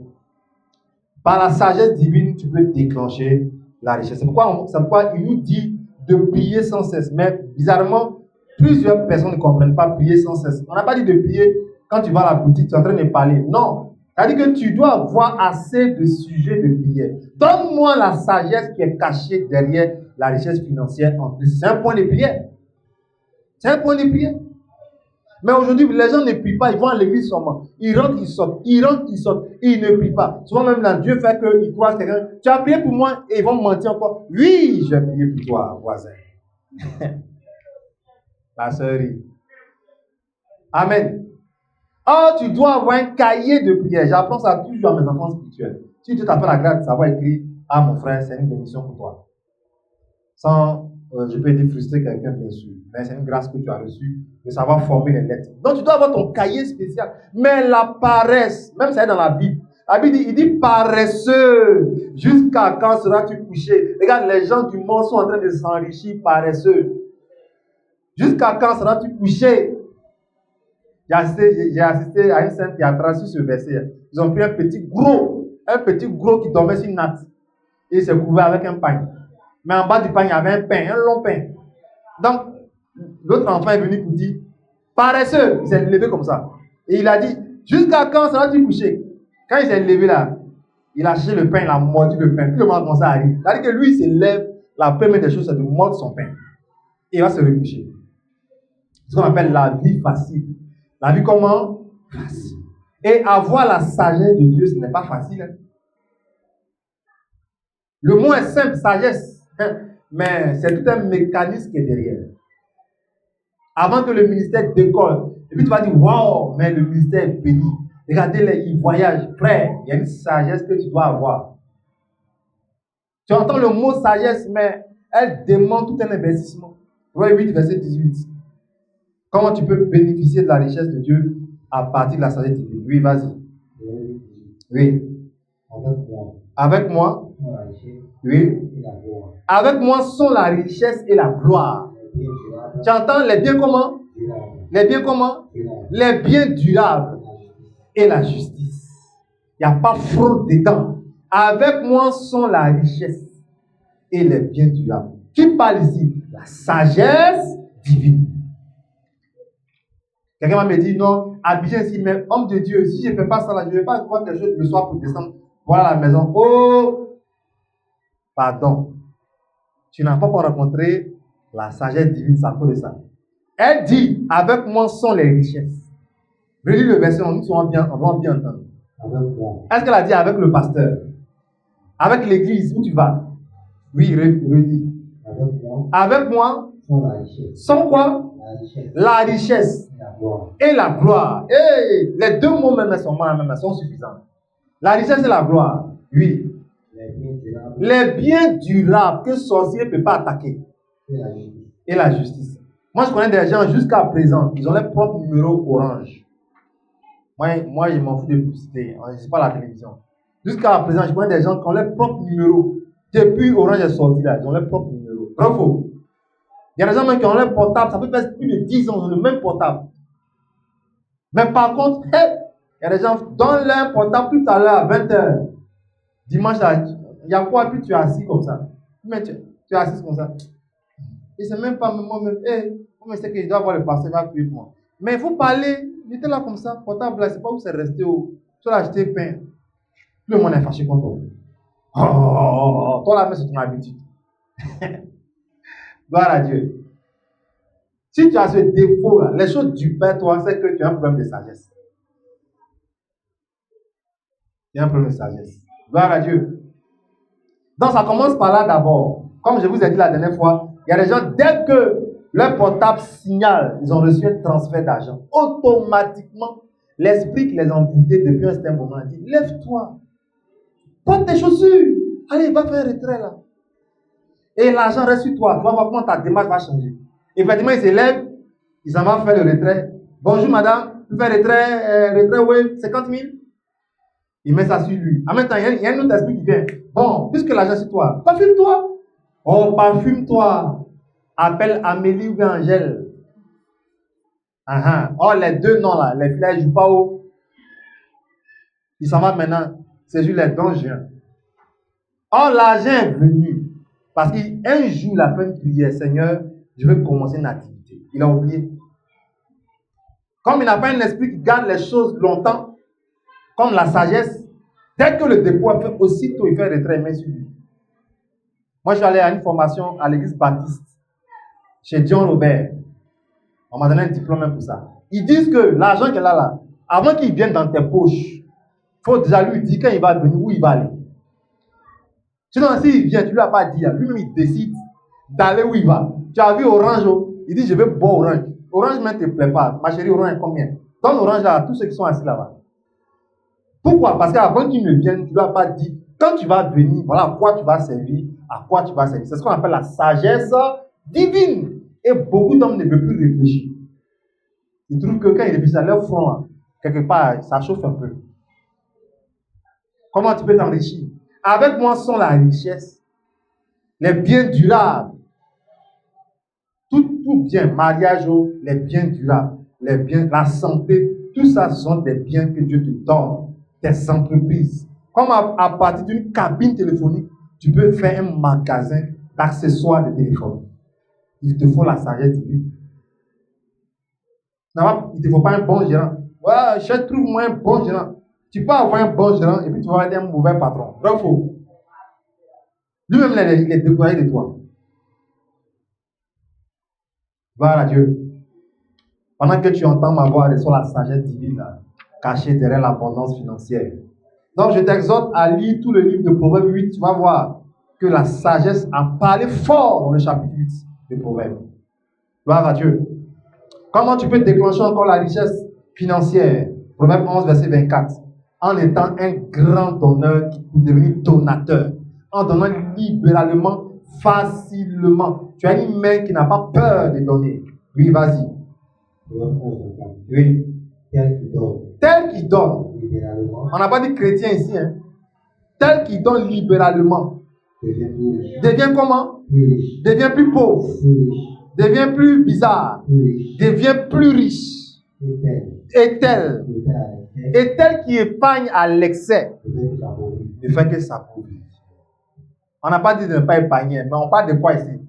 A: Par la sagesse divine, tu peux déclencher la richesse. C'est pourquoi il nous dit de prier sans cesse. Mais bizarrement, plusieurs personnes ne comprennent pas prier sans cesse. On n'a pas dit de prier quand tu vas à la boutique, tu es en train de parler. Non. C'est-à-dire que tu dois avoir assez de sujets de prière. Donne-moi la sagesse qui est cachée derrière la richesse financière en Christ. C'est un point de prière. C'est un point de prière. Mais aujourd'hui, les gens ne prient pas, ils vont à l'église seulement. Ils rentrent, ils sortent. Ils rentrent, ils sortent. Et ils ne prient pas. Souvent même là, Dieu fait qu'ils croisent quelqu'un. Tu as prié pour moi et ils vont mentir encore. Oui, j'ai prié pour toi, voisin. La sœur. Amen. Oh, tu dois avoir un cahier de prière. J'apprends ça toujours à mes enfants spirituels. Si tu t'appelles la grâce de savoir écrire, ah mon frère, c'est une bénédiction pour toi. Sans, je peux dire frustrer quelqu'un, bien sûr. Mais c'est une grâce que tu as reçue de savoir former les lettres. Donc tu dois avoir ton cahier spécial. Mais la paresse, même ça est dans la Bible. La Bible dit, il dit paresseux. Jusqu'à quand seras-tu couché? Regarde, les gens du monde sont en train de s'enrichir paresseux. Jusqu'à quand seras-tu couché? J'ai assisté à une scène théâtrale sur ce verset. Ils ont pris un petit gros qui dormait sur une natte. Et il s'est couvert avec un pain. Mais en bas du pain, il y avait un pain, un long pain. Donc, l'autre enfant est venu pour dire, paresseux, il s'est levé comme ça. Et il a dit, jusqu'à quand seras-tu couché? Quand il s'est levé là, il a cherché le pain, il a mordu le pain. Tout le monde a commencé à rire. C'est-à-dire que lui, il se lève, la première des choses, c'est de mordre son pain. Et il va se recoucher. C'est ce qu'on appelle la vie facile. La vie comment? Facile. Et avoir la sagesse de Dieu, ce n'est pas facile. Hein? Le mot est simple, sagesse. Hein? Mais c'est tout un mécanisme qui est derrière. Avant que le ministère décolle, et puis tu vas dire, waouh, mais le ministère est béni. Regardez-les, ils voyagent, frère. Il y a une sagesse que tu dois avoir. Tu entends le mot sagesse, mais elle demande tout un investissement. Proverbe 8, verset 18. Comment tu peux bénéficier de la richesse de Dieu à partir de la sagesse divine? Oui, vas-y. Oui. Avec moi. Oui. Avec moi sont la richesse et la gloire. Tu entends les biens comment? Les biens comment? Les biens durables et la justice. Il n'y a pas fraude dedans. Avec moi sont la richesse et les biens durables. Qui parle ici? La sagesse divine. Quelqu'un va me dire, non, habillé ici, mais homme de Dieu, si je ne fais pas ça, là, je ne vais pas voir quelque chose le soir pour descendre. Voilà la maison. Oh, pardon. Tu n'as pas encore rencontré la sagesse divine, ça peut de ça. Elle dit, avec moi sont les richesses. Relis le verset, on va bien entendre. Est-ce qu'elle a dit avec le pasteur? Avec l'église où tu vas? Oui, relis. Avec moi sont quoi? La richesse et la gloire. Hey, les deux mots même sont suffisants. La richesse et la gloire. Oui. Les biens durables que sorcier ne peut pas attaquer. Et la justice. Moi, je connais des gens jusqu'à présent, ils ont leur propre numéro orange. Moi, je m'en fous de publicité. Je ne sais pas la télévision. Jusqu'à présent, je connais des gens qui ont leur propre numéro. Depuis Orange est sorti là, ils ont leur propre numéro. Bravo. Il y a des gens même qui ont leur portable, ça peut faire plus de 10 ans, ils ont le même portable. Mais par contre, il y a des gens dans leur portable tout à l'heure à 20h. Dimanche, il y a quoi, puis tu es assis comme ça. Mais tu es assis comme ça. Et c'est même pas moi-même. Moi, je sais que je dois avoir le pasteur, il va prier pour moi. Mais il faut parler, il était là comme ça, portable là, c'est pas où c'est resté. Tu as acheté pain. Tout le monde est fâché contre toi. Oh, toi là, c'est ton habitude. Gloire à Dieu. Si tu as ce défaut là, les choses du Père, toi, c'est que tu as un problème de sagesse. Il y a un problème de sagesse. Gloire à Dieu. Donc ça commence par là d'abord. Comme je vous ai dit la dernière fois, il y a des gens, dès que leur portable signale, ils ont reçu un transfert d'argent. Automatiquement, L'esprit qui les a envoûtés depuis un certain moment dit, lève-toi, porte tes chaussures, allez, va faire un retrait là. Et l'argent reste sur toi, tu vas voir comment ta démarche va changer. Effectivement, il se lève, il s'en va faire le retrait. Bonjour madame, tu fais retrait, oui, 50 000. Il met ça sur lui. En même temps, il y a un autre esprit qui vient. Bon, puisque l'argent est sur toi, parfume-toi. Oh, parfume-toi. Appelle Amélie ou Angèle. Oh, les deux noms là, les filles, elles ne jouent pas haut. Il s'en va maintenant. C'est juste les dons, je viens. Oh, l'argent est venu. Parce qu'un jour, il a fait une prière. Seigneur, je veux commencer une activité. Il a oublié. Comme il n'a pas un esprit qui garde les choses longtemps, comme la sagesse, dès que le dépôt a fait, aussitôt il fait retrait, il met sur lui. Moi, je suis allé à une formation à l'église baptiste, chez John Robert. On m'a donné un diplôme même pour ça. Ils disent que l'argent qu'elle a là, avant qu'il vienne dans tes poches, il faut déjà lui dire quand il va venir, où il va aller. Sinon, s'il vient, tu ne lui as pas dit, lui-même il décide d'aller où il va. Tu as vu Orange, il dit je vais boire Orange. Orange ne te plaît pas. Ma chérie, Orange est combien? Donne Orange là à tous ceux qui sont assis là-bas. Pourquoi? Parce qu'avant qu'il ne vienne, tu ne lui as pas dit, quand tu vas venir, voilà à quoi tu vas servir, à quoi tu vas servir. C'est ce qu'on appelle la sagesse divine. Et beaucoup d'hommes ne peuvent plus réfléchir. Ils trouvent que quand ils réfléchissent à leur front, quelque part, ça chauffe un peu. Comment tu peux t'enrichir? Avec moi sont la richesse, les biens durables. Tout bien, mariage, les biens durables, les biens, la santé, tout ça sont des biens que Dieu te donne, des entreprises. Comme à partir d'une cabine téléphonique, tu peux faire un magasin d'accessoires de téléphone. Il te faut la sagesse divine. Non, il ne te faut pas un bon gérant. Ouais, trouve-moi un bon gérant. Tu peux avoir un bon gérant et puis tu vas être un mauvais patron. Vrai ou faux? Lui-même, il est découragé de toi. Gloire à Dieu. Pendant que tu entends ma voix, reçois la sagesse divine là, cachée derrière l'abondance financière. Donc, je t'exhorte à lire tout le livre de Proverbes 8. Tu vas voir que la sagesse a parlé fort dans le chapitre 8 de Proverbes. Gloire à Dieu. Comment tu peux déclencher encore la richesse financière? Proverbe 11, verset 24. En étant un grand donneur pour devenir donateur. En donnant libéralement, facilement. Tu as une main qui n'a pas peur de donner. Oui, vas-y. Oui. Tel qui donne. On n'a pas dit chrétien ici. Hein. Tel qui donne libéralement. Devient comment? Devient plus pauvre. Devient plus bizarre. Devient plus riche. Et tel qui épargne à l'excès ne fait que s'appauvrir. On n'a pas dit de ne pas épargner, mais on parle de quoi ici?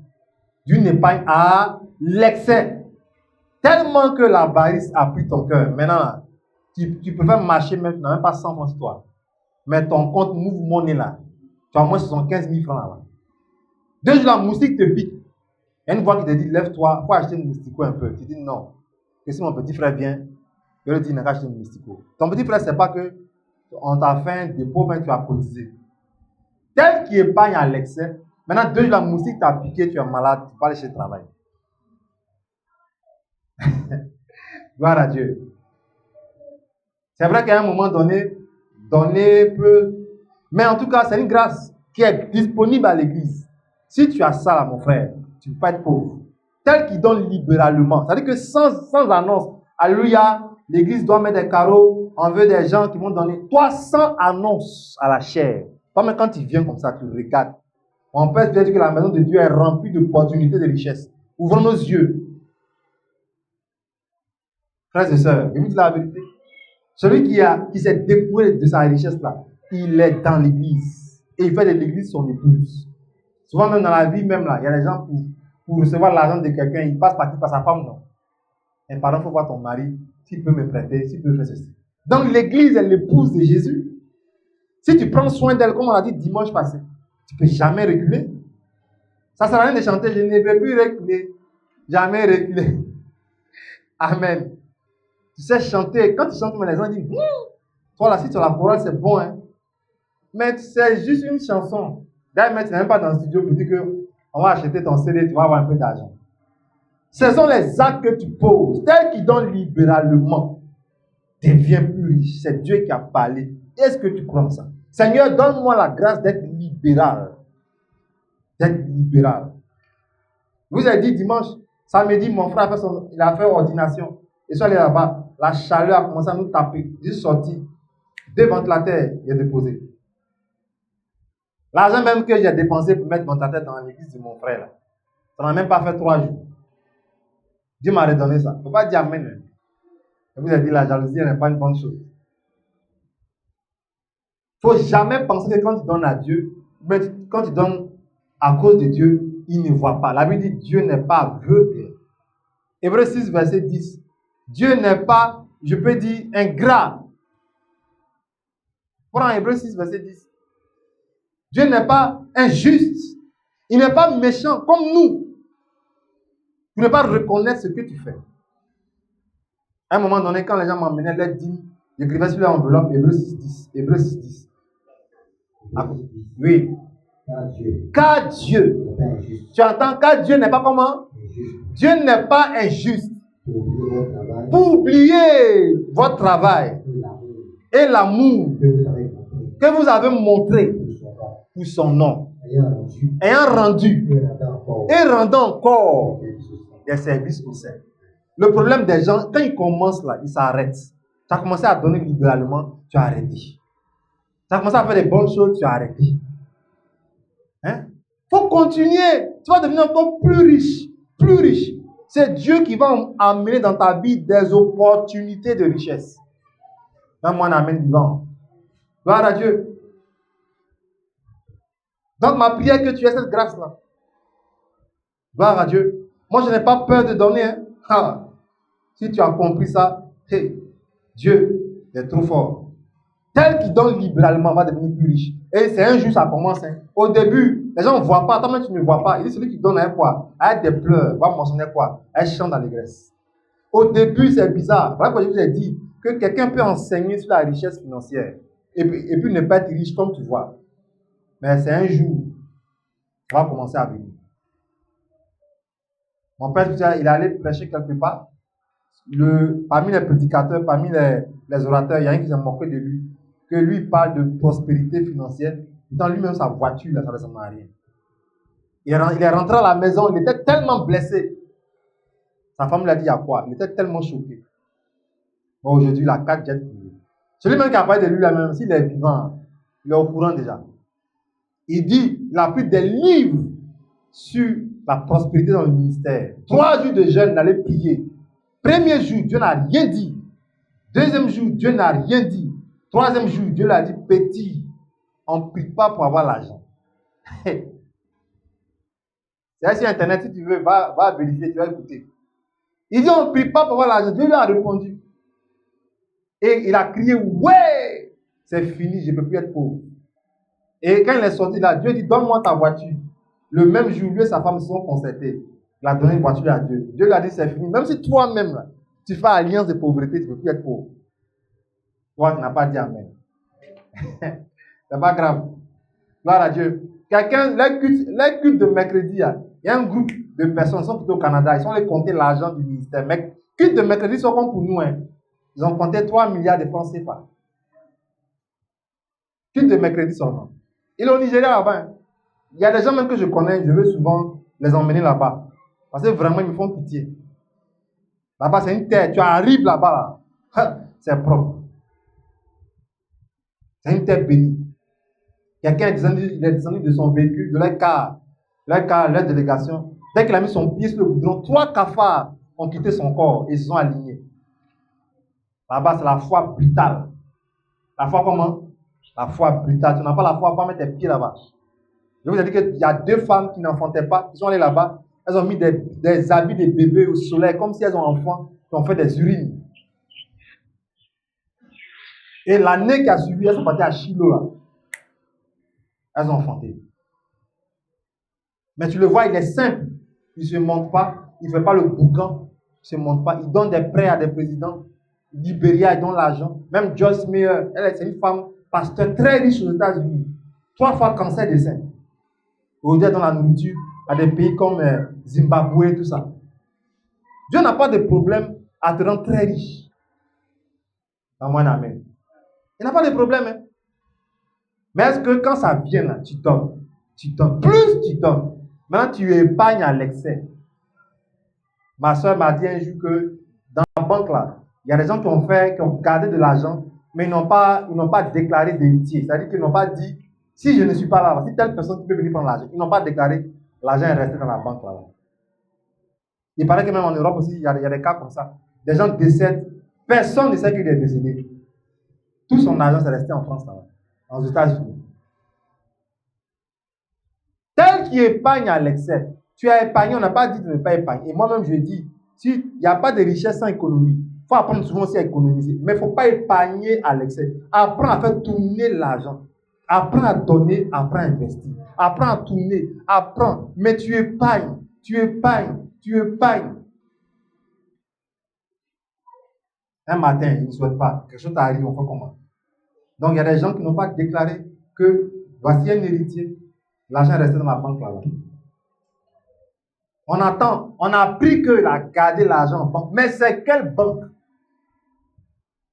A: D'une épargne à l'excès. Tellement que l'avarice a pris ton cœur. Maintenant, tu peux faire marcher même, tu n'as même pas 100 francs sur toi. Mais ton compte Move Money là, tu as au moins 75 000 francs là. 2 jours, la moustique te pique. Il y a une voix qui te dit, lève-toi, il faut acheter une moustico un peu. Tu dis non. Et si mon petit frère vient, je lui dis, n'a qu'à acheter une moustico. Ton petit frère, c'est pas que on t'a fait un dépôt, mais tu as cotisé. Tel qui épargne à l'excès, maintenant 2 jours, la moustique t'a piqué, tu es malade, tu vas aller chez le travail. Gloire à Dieu. C'est vrai qu'à un moment donné, donner peut. Mais en tout cas, c'est une grâce qui est disponible à l'église. Si tu as ça là, mon frère, tu ne peux pas être pauvre. Tel qui donne libéralement. C'est-à-dire que sans annonce, alléluia, l'église doit mettre des carreaux, on veut des gens qui vont donner. Toi, sans annonce à la chair. Toi, même quand tu viens comme ça, tu regardes. On peut dire que la maison de Dieu est remplie d'opportunités de richesse. Ouvrons nos yeux. Frères et sœurs, je vous dis la vérité. Celui qui s'est dépouillé de sa richesse-là, il est dans l'église. Et il fait de l'église son épouse. Souvent, même dans la vie, même là, il y a des gens pour recevoir l'argent de quelqu'un, ils passent par qui? Par sa femme, non. Et pardon, il faut voir ton mari, s'il peut me prêter, s'il peut faire ceci. Donc, l'église est l'épouse de Jésus. Si tu prends soin d'elle, comme on l'a dit dimanche passé, tu ne peux jamais reculer. Ça ne sert à rien de chanter, je ne vais plus reculer. Jamais reculer. Amen. Tu sais chanter, quand tu chantes, les gens disent, toi là, si tu as la chorale, c'est bon, hein. Mais c'est juste une chanson. D'ailleurs, tu n'es même pas dans le studio pour dire qu'on va acheter ton CD, tu vas avoir un peu d'argent. Ce sont les actes que tu poses, tels qui donnent libéralement. deviens plus riche. C'est Dieu qui a parlé. Est-ce que tu crois en ça? Seigneur, donne-moi la grâce d'être libéral. D'être libéral. Je vous ai dit dimanche, samedi, mon frère il a fait ordination. Et soit allé là-bas, la chaleur a commencé à nous taper. Je suis sorti. 2 ventilateurs, il a déposé. L'argent même que j'ai dépensé pour mettre ventilateur dans l'église de mon frère, là, ça n'a même pas fait 3 jours. Dieu m'a redonné ça. Il ne faut pas dire amen. Je vous ai dit, la jalousie n'est pas une bonne chose. Il ne faut jamais penser que quand tu donnes à Dieu, mais quand tu donnes à cause de Dieu, il ne voit pas. La Bible dit Dieu n'est pas aveugle. Hébreux 6, verset 10. Dieu n'est pas, je peux dire, ingrat. Prends Hébreux 6, verset 10. Dieu n'est pas injuste. Il n'est pas méchant comme nous. Tu ne peux pas reconnaître ce que tu fais. À un moment donné, quand les gens m'emmenaient les dîmes, j'écrivais sur l'enveloppe Hébreux 6, 10. Hébreux 6, 10. Ah, oui. Car Dieu. Tu entends, car Dieu n'est pas comment? Dieu n'est pas injuste. Pour oublier votre travail et l'amour que vous avez montré pour son nom, ayant rendu et rendant encore des services au sein. Le problème des gens, quand ils commencent là, ils s'arrêtent. Tu as commencé à donner libéralement, tu as arrêté. Tu as commencé à faire des bonnes choses, tu as arrêté. Hein? Faut continuer. Tu vas devenir encore plus riche. Plus riche. C'est Dieu qui va amener dans ta vie des opportunités de richesse. Donne-moi un amen vivant. Gloire à Dieu. Donc ma prière que tu aies cette grâce-là. Gloire à Dieu. Moi, je n'ai pas peur de donner. Hein? Ah. Si tu as compris ça, hey, Dieu est trop fort. Tel qui donne libéralement va devenir plus riche. Et c'est un jour, ça commence. Hein. Au début, les gens ne voient pas. Toi-même, tu ne vois pas. Il dit celui qui donne un quoi? Avec des pleurs, va mentionner quoi? Un chant d'allégresse. Au début, c'est bizarre. Voilà pourquoi je vous ai dit que quelqu'un peut enseigner sur la richesse financière et puis ne pas être riche comme tu vois. Mais c'est un jour, ça va commencer à venir. Mon père, il est allé prêcher quelque part. Parmi les prédicateurs, parmi les orateurs, il y a un qui s'est moqué de lui. Que lui parle de prospérité financière. Dans lui-même, sa voiture, là, ça ne ressemble à rien. Il est rentré à la maison, il était tellement blessé. Sa femme lui a dit à quoi? Il était tellement choqué. Bon, aujourd'hui, il a 4 jets privés. Celui-même qui a parlé de lui, là même, s'il est vivant, il est au courant déjà. Il dit, il a pris des livres sur la prospérité dans le ministère. 3 jours de jeûne, il allait prier. Premier jour, Dieu n'a rien dit. Deuxième jour, Dieu n'a rien dit. Troisième jour, Dieu lui a dit, petit, on ne prie pas pour avoir l'argent. C'est sur Internet, si tu veux, va vérifier, tu vas écouter. Il dit, on ne prie pas pour avoir l'argent. Dieu lui a répondu. Et il a crié, ouais, c'est fini, je ne peux plus être pauvre. Et quand il est sorti là, Dieu dit, donne-moi ta voiture. Le même jour, lui et sa femme se sont concertés. Il a donné une voiture à Dieu. Dieu lui a dit, c'est fini. Même si toi-même, là, tu fais alliance de pauvreté, tu ne peux plus être pauvre. Toi, tu n'as pas dit amen. C'est pas grave. Gloire à Dieu. Quelqu'un, les cultes de mercredi, il y a un groupe de personnes, ils sont plutôt au Canada, ils sont allés compter l'argent du ministère. Mais cultes de mercredi sont comme pour nous. Hein. Ils ont compté 3 milliards de francs CFA. Cultes de mercredi seulement. Il est au Nigeria là-bas. Hein. Il y a des gens même que je connais, je veux souvent les emmener là-bas. Parce que vraiment, ils me font pitié. Là-bas, c'est une terre. Tu arrives là-bas, là. C'est propre. C'est une terre bénie. Quelqu'un est descendu de son véhicule, de leur car, leur délégation. Dès qu'il a mis son pied sur le goudron, 3 cafards ont quitté son corps et se sont alignés. Là-bas, c'est la foi brutale. La foi comment? La foi brutale. Tu n'as pas la foi, pas mettre tes pieds là-bas. Je vous ai dit qu'il y a 2 femmes qui n'enfantaient pas, qui sont allées là-bas. Elles ont mis des habits de bébés au soleil, comme si elles ont enfant, qui ont fait des urines. Et l'année qui a suivi, elles sont parties à Shiloh là. Elles ont enfanté. Mais tu le vois, il est simple. Il ne se montre pas. Il ne fait pas le boucan. Il ne se montre pas. Il donne des prêts à des présidents. Libéria, il donne l'argent. Même Joyce Meyer, elle, c'est une femme pasteur très riche aux États-Unis. 3 fois cancer des seins. Aujourd'hui, dans la nourriture, à des pays comme Zimbabwe et tout ça. Dieu n'a pas de problème à te rendre très riche. Donne-moi un amen. Il n'y a pas de problème. Hein? Mais est-ce que quand ça vient, là, tu donnes? Plus tu donnes. Maintenant, tu épargnes à l'excès. Ma soeur m'a dit un jour que dans la banque, là, il y a des gens qui ont gardé de l'argent, mais ils n'ont pas déclaré d'héritier. C'est-à-dire qu'ils n'ont pas dit, si je ne suis pas là, si telle personne peut venir prendre l'argent, ils n'ont pas déclaré, l'argent est resté dans la banque là. Il paraît que même en Europe aussi, il y a des cas comme ça. Des gens décèdent, personne ne sait qu'il est décédé. Tout son argent est resté en France, là, aux États-Unis. Tel qui épargne à l'excès, tu as épargné, on n'a pas dit de ne pas épargner. Et moi-même, je dis, il n'y a pas de richesse sans économie. Il faut apprendre souvent aussi à économiser. Mais il ne faut pas épargner à l'excès. Apprends à faire tourner l'argent. Apprends à donner, apprends à investir. Apprends à tourner, apprends. Mais tu épargnes. Un matin, ils ne souhaitent pas. Quelque chose t'arrive, on fait comment? Donc, il y a des gens qui n'ont pas déclaré que voici un héritier. L'argent est resté dans la banque là-bas. On attend, on a appris qu'il a gardé l'argent en banque. Mais c'est quelle banque?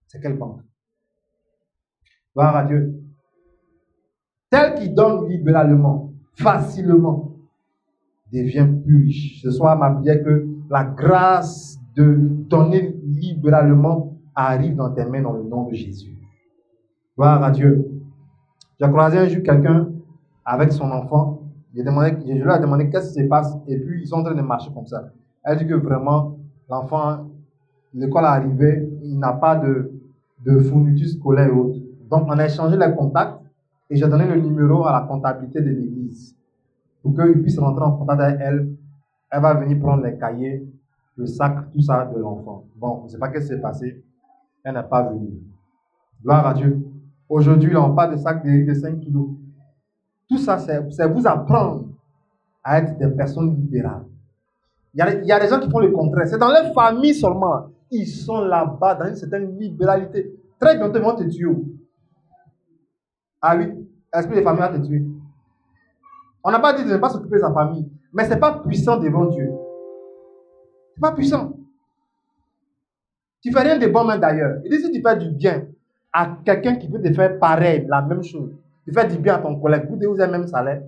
A: C'est quelle banque? Gloire à Dieu. Tel qui donne libéralement, facilement, devient plus riche. Ce soir, ma prière que la grâce de donner libéralement arrive dans tes mains dans le nom de Jésus. Gloire à Dieu. J'ai croisé un jour quelqu'un avec son enfant. Je lui ai demandé qu'est-ce qui se passe. Et puis, ils sont en train de marcher comme ça. Elle dit que vraiment, l'enfant, l'école est arrivée, il n'a pas de fourniture scolaire et autres. Donc, on a échangé les contacts et j'ai donné le numéro à la comptabilité de l'église pour qu'ils puissent rentrer en contact avec elle. Elle va venir prendre les cahiers, le sac, tout ça de l'enfant. Bon, je ne sais pas ce qui s'est passé. Elle n'est pas venue. Gloire à Dieu. Aujourd'hui, on parle de sac de 5 kilos. Tout ça, c'est vous apprendre à être des personnes libérales. Il y a des gens qui font le contraire. C'est dans leur famille seulement. Ils sont là-bas dans une certaine libéralité. Très bientôt, ils vont te tuer. Ah oui, l'esprit de famille va te tuer. On n'a pas dit de ne pas s'occuper de sa famille. Mais ce n'est pas puissant devant Dieu. Ce n'est pas puissant. Tu ne fais rien de bon même d'ailleurs. Et si tu fais du bien à quelqu'un qui peut te faire pareil, la même chose, tu fais du bien à ton collègue, vous avez le même salaire,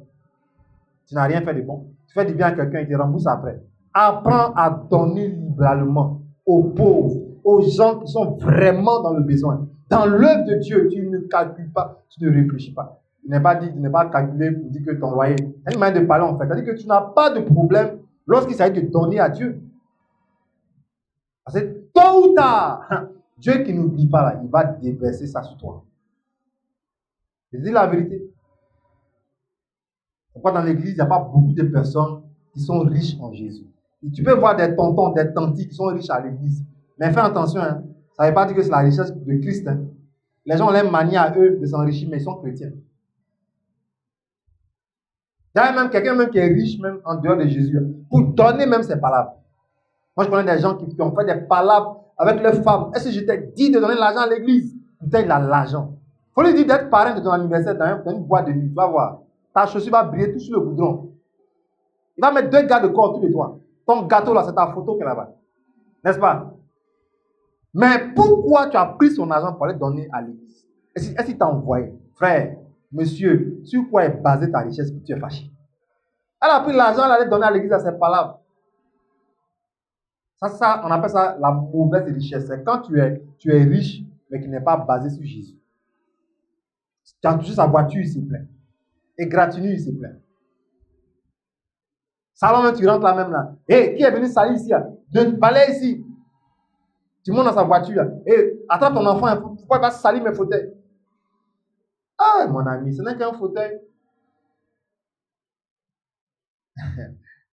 A: tu n'as rien fait de bon. Tu fais du bien à quelqu'un et tu rembourses après. Apprends à donner libéralement aux pauvres, aux gens qui sont vraiment dans le besoin. Dans l'œuvre de Dieu, tu ne calcules pas, tu ne réfléchis pas. Il n'est pas dit de ne pas calculer pour dire que ton loyer. C'est une manière de parler en fait. C'est-à-dire que tu n'as pas de problème lorsqu'il s'agit de donner à Dieu. Parce que tôt ou tard, Dieu qui n'oublie pas là, il va déverser ça sur toi. Je dis la vérité. Pourquoi dans l'église, il n'y a pas beaucoup de personnes qui sont riches en Jésus. Et tu peux voir des tontons, des tantis qui sont riches à l'église. Mais fais attention, hein, ça ne veut pas dire que c'est la richesse de Christ. Hein. Les gens ont l'air manier à eux de s'enrichir, mais ils sont chrétiens. Il y a même quelqu'un même qui est riche même en dehors de Jésus, pour donner même ses palabres. Moi, je connais des gens qui ont fait des palabres avec leurs femmes. Est-ce que je t'ai dit de donner l'argent à l'église? Putain, il a l'argent. Il faut lui dire d'être parrain de ton anniversaire dans une boîte de nuit. Tu vas voir. Ta chaussure va briller tout sur le goudron. Il va mettre 2 gars de corps tous les toits. Ton gâteau là, c'est ta photo qui est là-bas. N'est-ce pas? Mais pourquoi tu as pris son argent pour aller donner à l'église? Est-ce qu'il t'a envoyé? Frère, monsieur, sur quoi est basée ta richesse que tu es fâché? Elle a pris l'argent, elle allait donner à l'église à ses palabres. Ça, on appelle ça la mauvaise richesse. C'est quand tu es riche, mais qui n'est pas basé sur Jésus. Tu as touché sa voiture, il se plaît. Et gratuit, il se plaît. Salon, tu rentres là même là. Hé, qui est venu salir ici? De balai ici. Tu montes dans sa voiture. Hé, attrape ton enfant. Pourquoi il va salir mes fauteuils? Ah, mon ami, ce n'est qu'un fauteuil.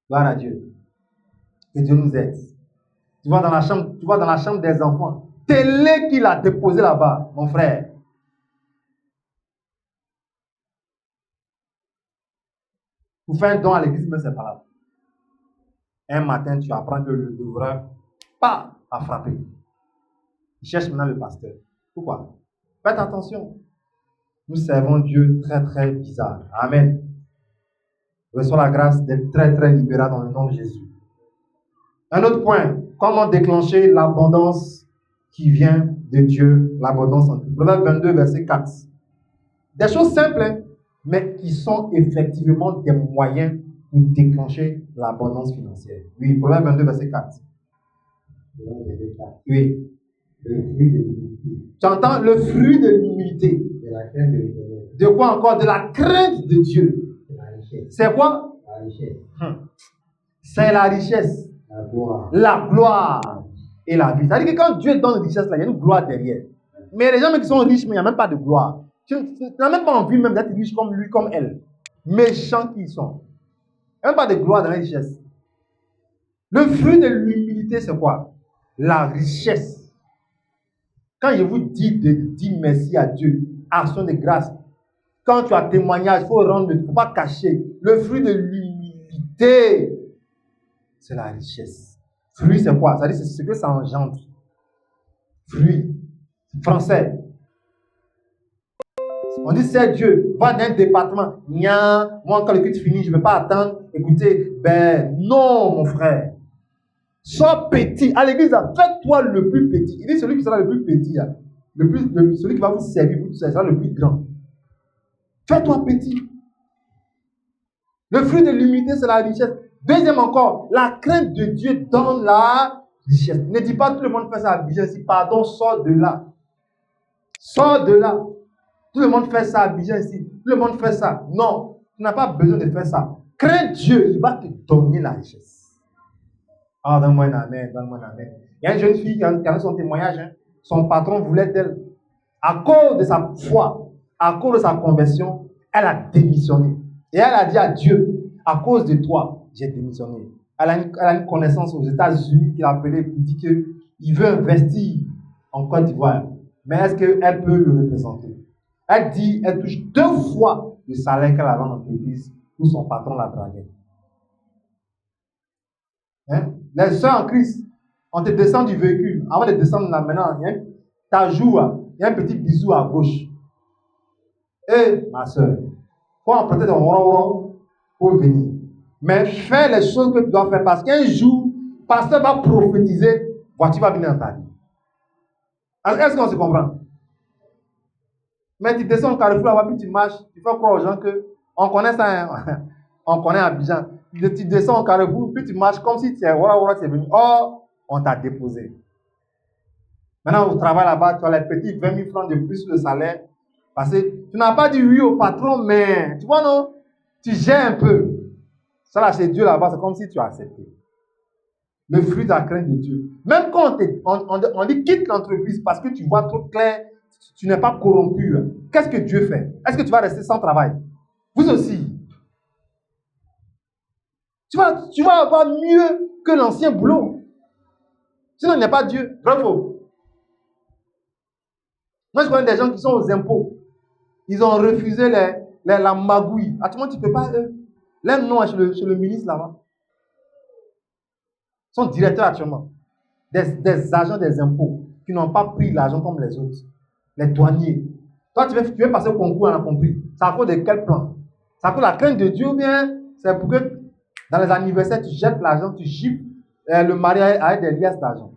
A: Gloire à Dieu. Que Dieu nous aide. Tu vas dans la chambre des enfants. Télé qu'il a déposé là-bas, mon frère. Pour faire un don à l'église, mais c'est pas là. Un matin, tu apprends que le livreur pas à frapper. Il cherche maintenant le pasteur. Pourquoi? Faites attention. Nous servons Dieu très très bizarre. Amen. Reçois la grâce d'être très très libéral dans le nom de Jésus. Un autre point. Comment déclencher l'abondance qui vient de Dieu, l'abondance en tout. Proverbe 22, verset 4. Des choses simples, hein, mais qui sont effectivement des moyens pour déclencher l'abondance financière. Oui, Proverbe 22, verset 4. Oui.
B: Le fruit de l'humilité.
A: Tu entends le fruit de l'humilité.
B: De la crainte de l'Éternel.
A: De quoi encore? De la crainte de Dieu.
B: De la richesse.
A: C'est quoi?
B: La richesse.
A: C'est la richesse,
B: La gloire.
A: la gloire et la vie. C'est-à-dire que quand Dieu donne richesse, là, il y a une gloire derrière. Mais les gens qui sont riches, mais il n'y a même pas de gloire. Tu n'as même pas envie même d'être riche comme lui, comme elle. Méchants qu'ils sont. Il n'y a même pas de gloire dans la richesse. Le fruit de l'humilité, c'est quoi? La richesse. Quand je vous dis de dire merci à Dieu, action de grâce, quand tu as témoignage, il faut rendre, il ne faut pas cacher. Le fruit de l'humilité, c'est la richesse. Fruit, c'est quoi? C'est-à-dire, c'est ce que ça engendre. Fruit. Français. On dit, c'est Dieu. Va dans un département. Nya, moi, quand le culte finit, je ne vais pas attendre. Écoutez, ben non, mon frère. Sois petit. À l'église, fais-toi le plus petit. Il dit celui qui sera le plus petit, celui qui va vous servir, vous sera le plus grand. Fais-toi petit. Le fruit de l'humilité, c'est la richesse. Deuxième encore, la crainte de Dieu donne la richesse. Ne dis pas tout le monde fait ça à Abidjan. Si pardon, sors de là. Sors de là. Tout le monde fait ça à Abidjan ici. Tout le monde fait ça. Non, tu n'as pas besoin de faire ça. Crains Dieu, il va te donner la richesse. Ah, donne-moi un amen, donne-moi un amen. Il y a une jeune fille qui a donné son témoignage. Hein. Son patron voulait d'elle. À cause de sa foi, à cause de sa conversion, elle a démissionné. Et elle a dit à Dieu, à cause de toi, j'ai démissionné. Elle a une connaissance aux États-Unis qui l'a appelé pour dire qu'il veut investir en Côte d'Ivoire. Mais est-ce qu'elle peut le représenter? Elle dit elle touche 2 fois le salaire qu'elle avait en entreprise où son patron la draguait. Hein? Les soeurs en Christ, on te descend du véhicule. Avant de descendre là maintenant, ta joue, il y a un petit bisou à gauche. Et ma soeur, il faut emprunter ton rond pour venir. Mais fais les choses que tu dois faire parce qu'un jour, le pasteur va prophétiser, voiture va venir dans ta vie. Est-ce qu'on se comprend? Mais tu descends au carrefour là-bas, puis tu marches, tu fais croire aux gens qu'on connaît ça, hein? On connaît Abidjan. Tu descends au carrefour, puis tu marches comme si tu es c'est venu. Oh, on t'a déposé. Maintenant, au travail là-bas, tu as les petits 20 000 francs de plus sur le salaire. Parce que tu n'as pas dit oui au patron, mais tu vois, non? Tu gères un peu. Ça là, c'est Dieu là-bas, c'est comme si tu as accepté. Le fruit de la crainte de Dieu. Même quand on dit quitte l'entreprise parce que tu vois trop clair, tu n'es pas corrompu. Qu'est-ce que Dieu fait? Est-ce que tu vas rester sans travail? Vous aussi. Tu vas avoir mieux que l'ancien boulot. Sinon, il n'y a pas Dieu. Bravo. Moi, je connais des gens qui sont aux impôts. Ils ont refusé la magouille. Actuellement, tu ne peux pas. Leur nom est chez le ministre là-bas. Ils sont directeurs actuellement. Des agents des impôts qui n'ont pas pris l'argent comme les autres. Les douaniers. Toi, tu veux passer au concours, on a compris. C'est à cause de quel plan? C'est à cause de la crainte de Dieu ou bien c'est pour que dans les anniversaires, tu jettes l'argent, tu gifles le mariage avec des liasses d'argent.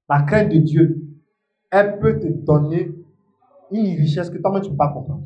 A: La crainte de Dieu, elle peut te donner une richesse que toi-même tu ne peux pas comprendre.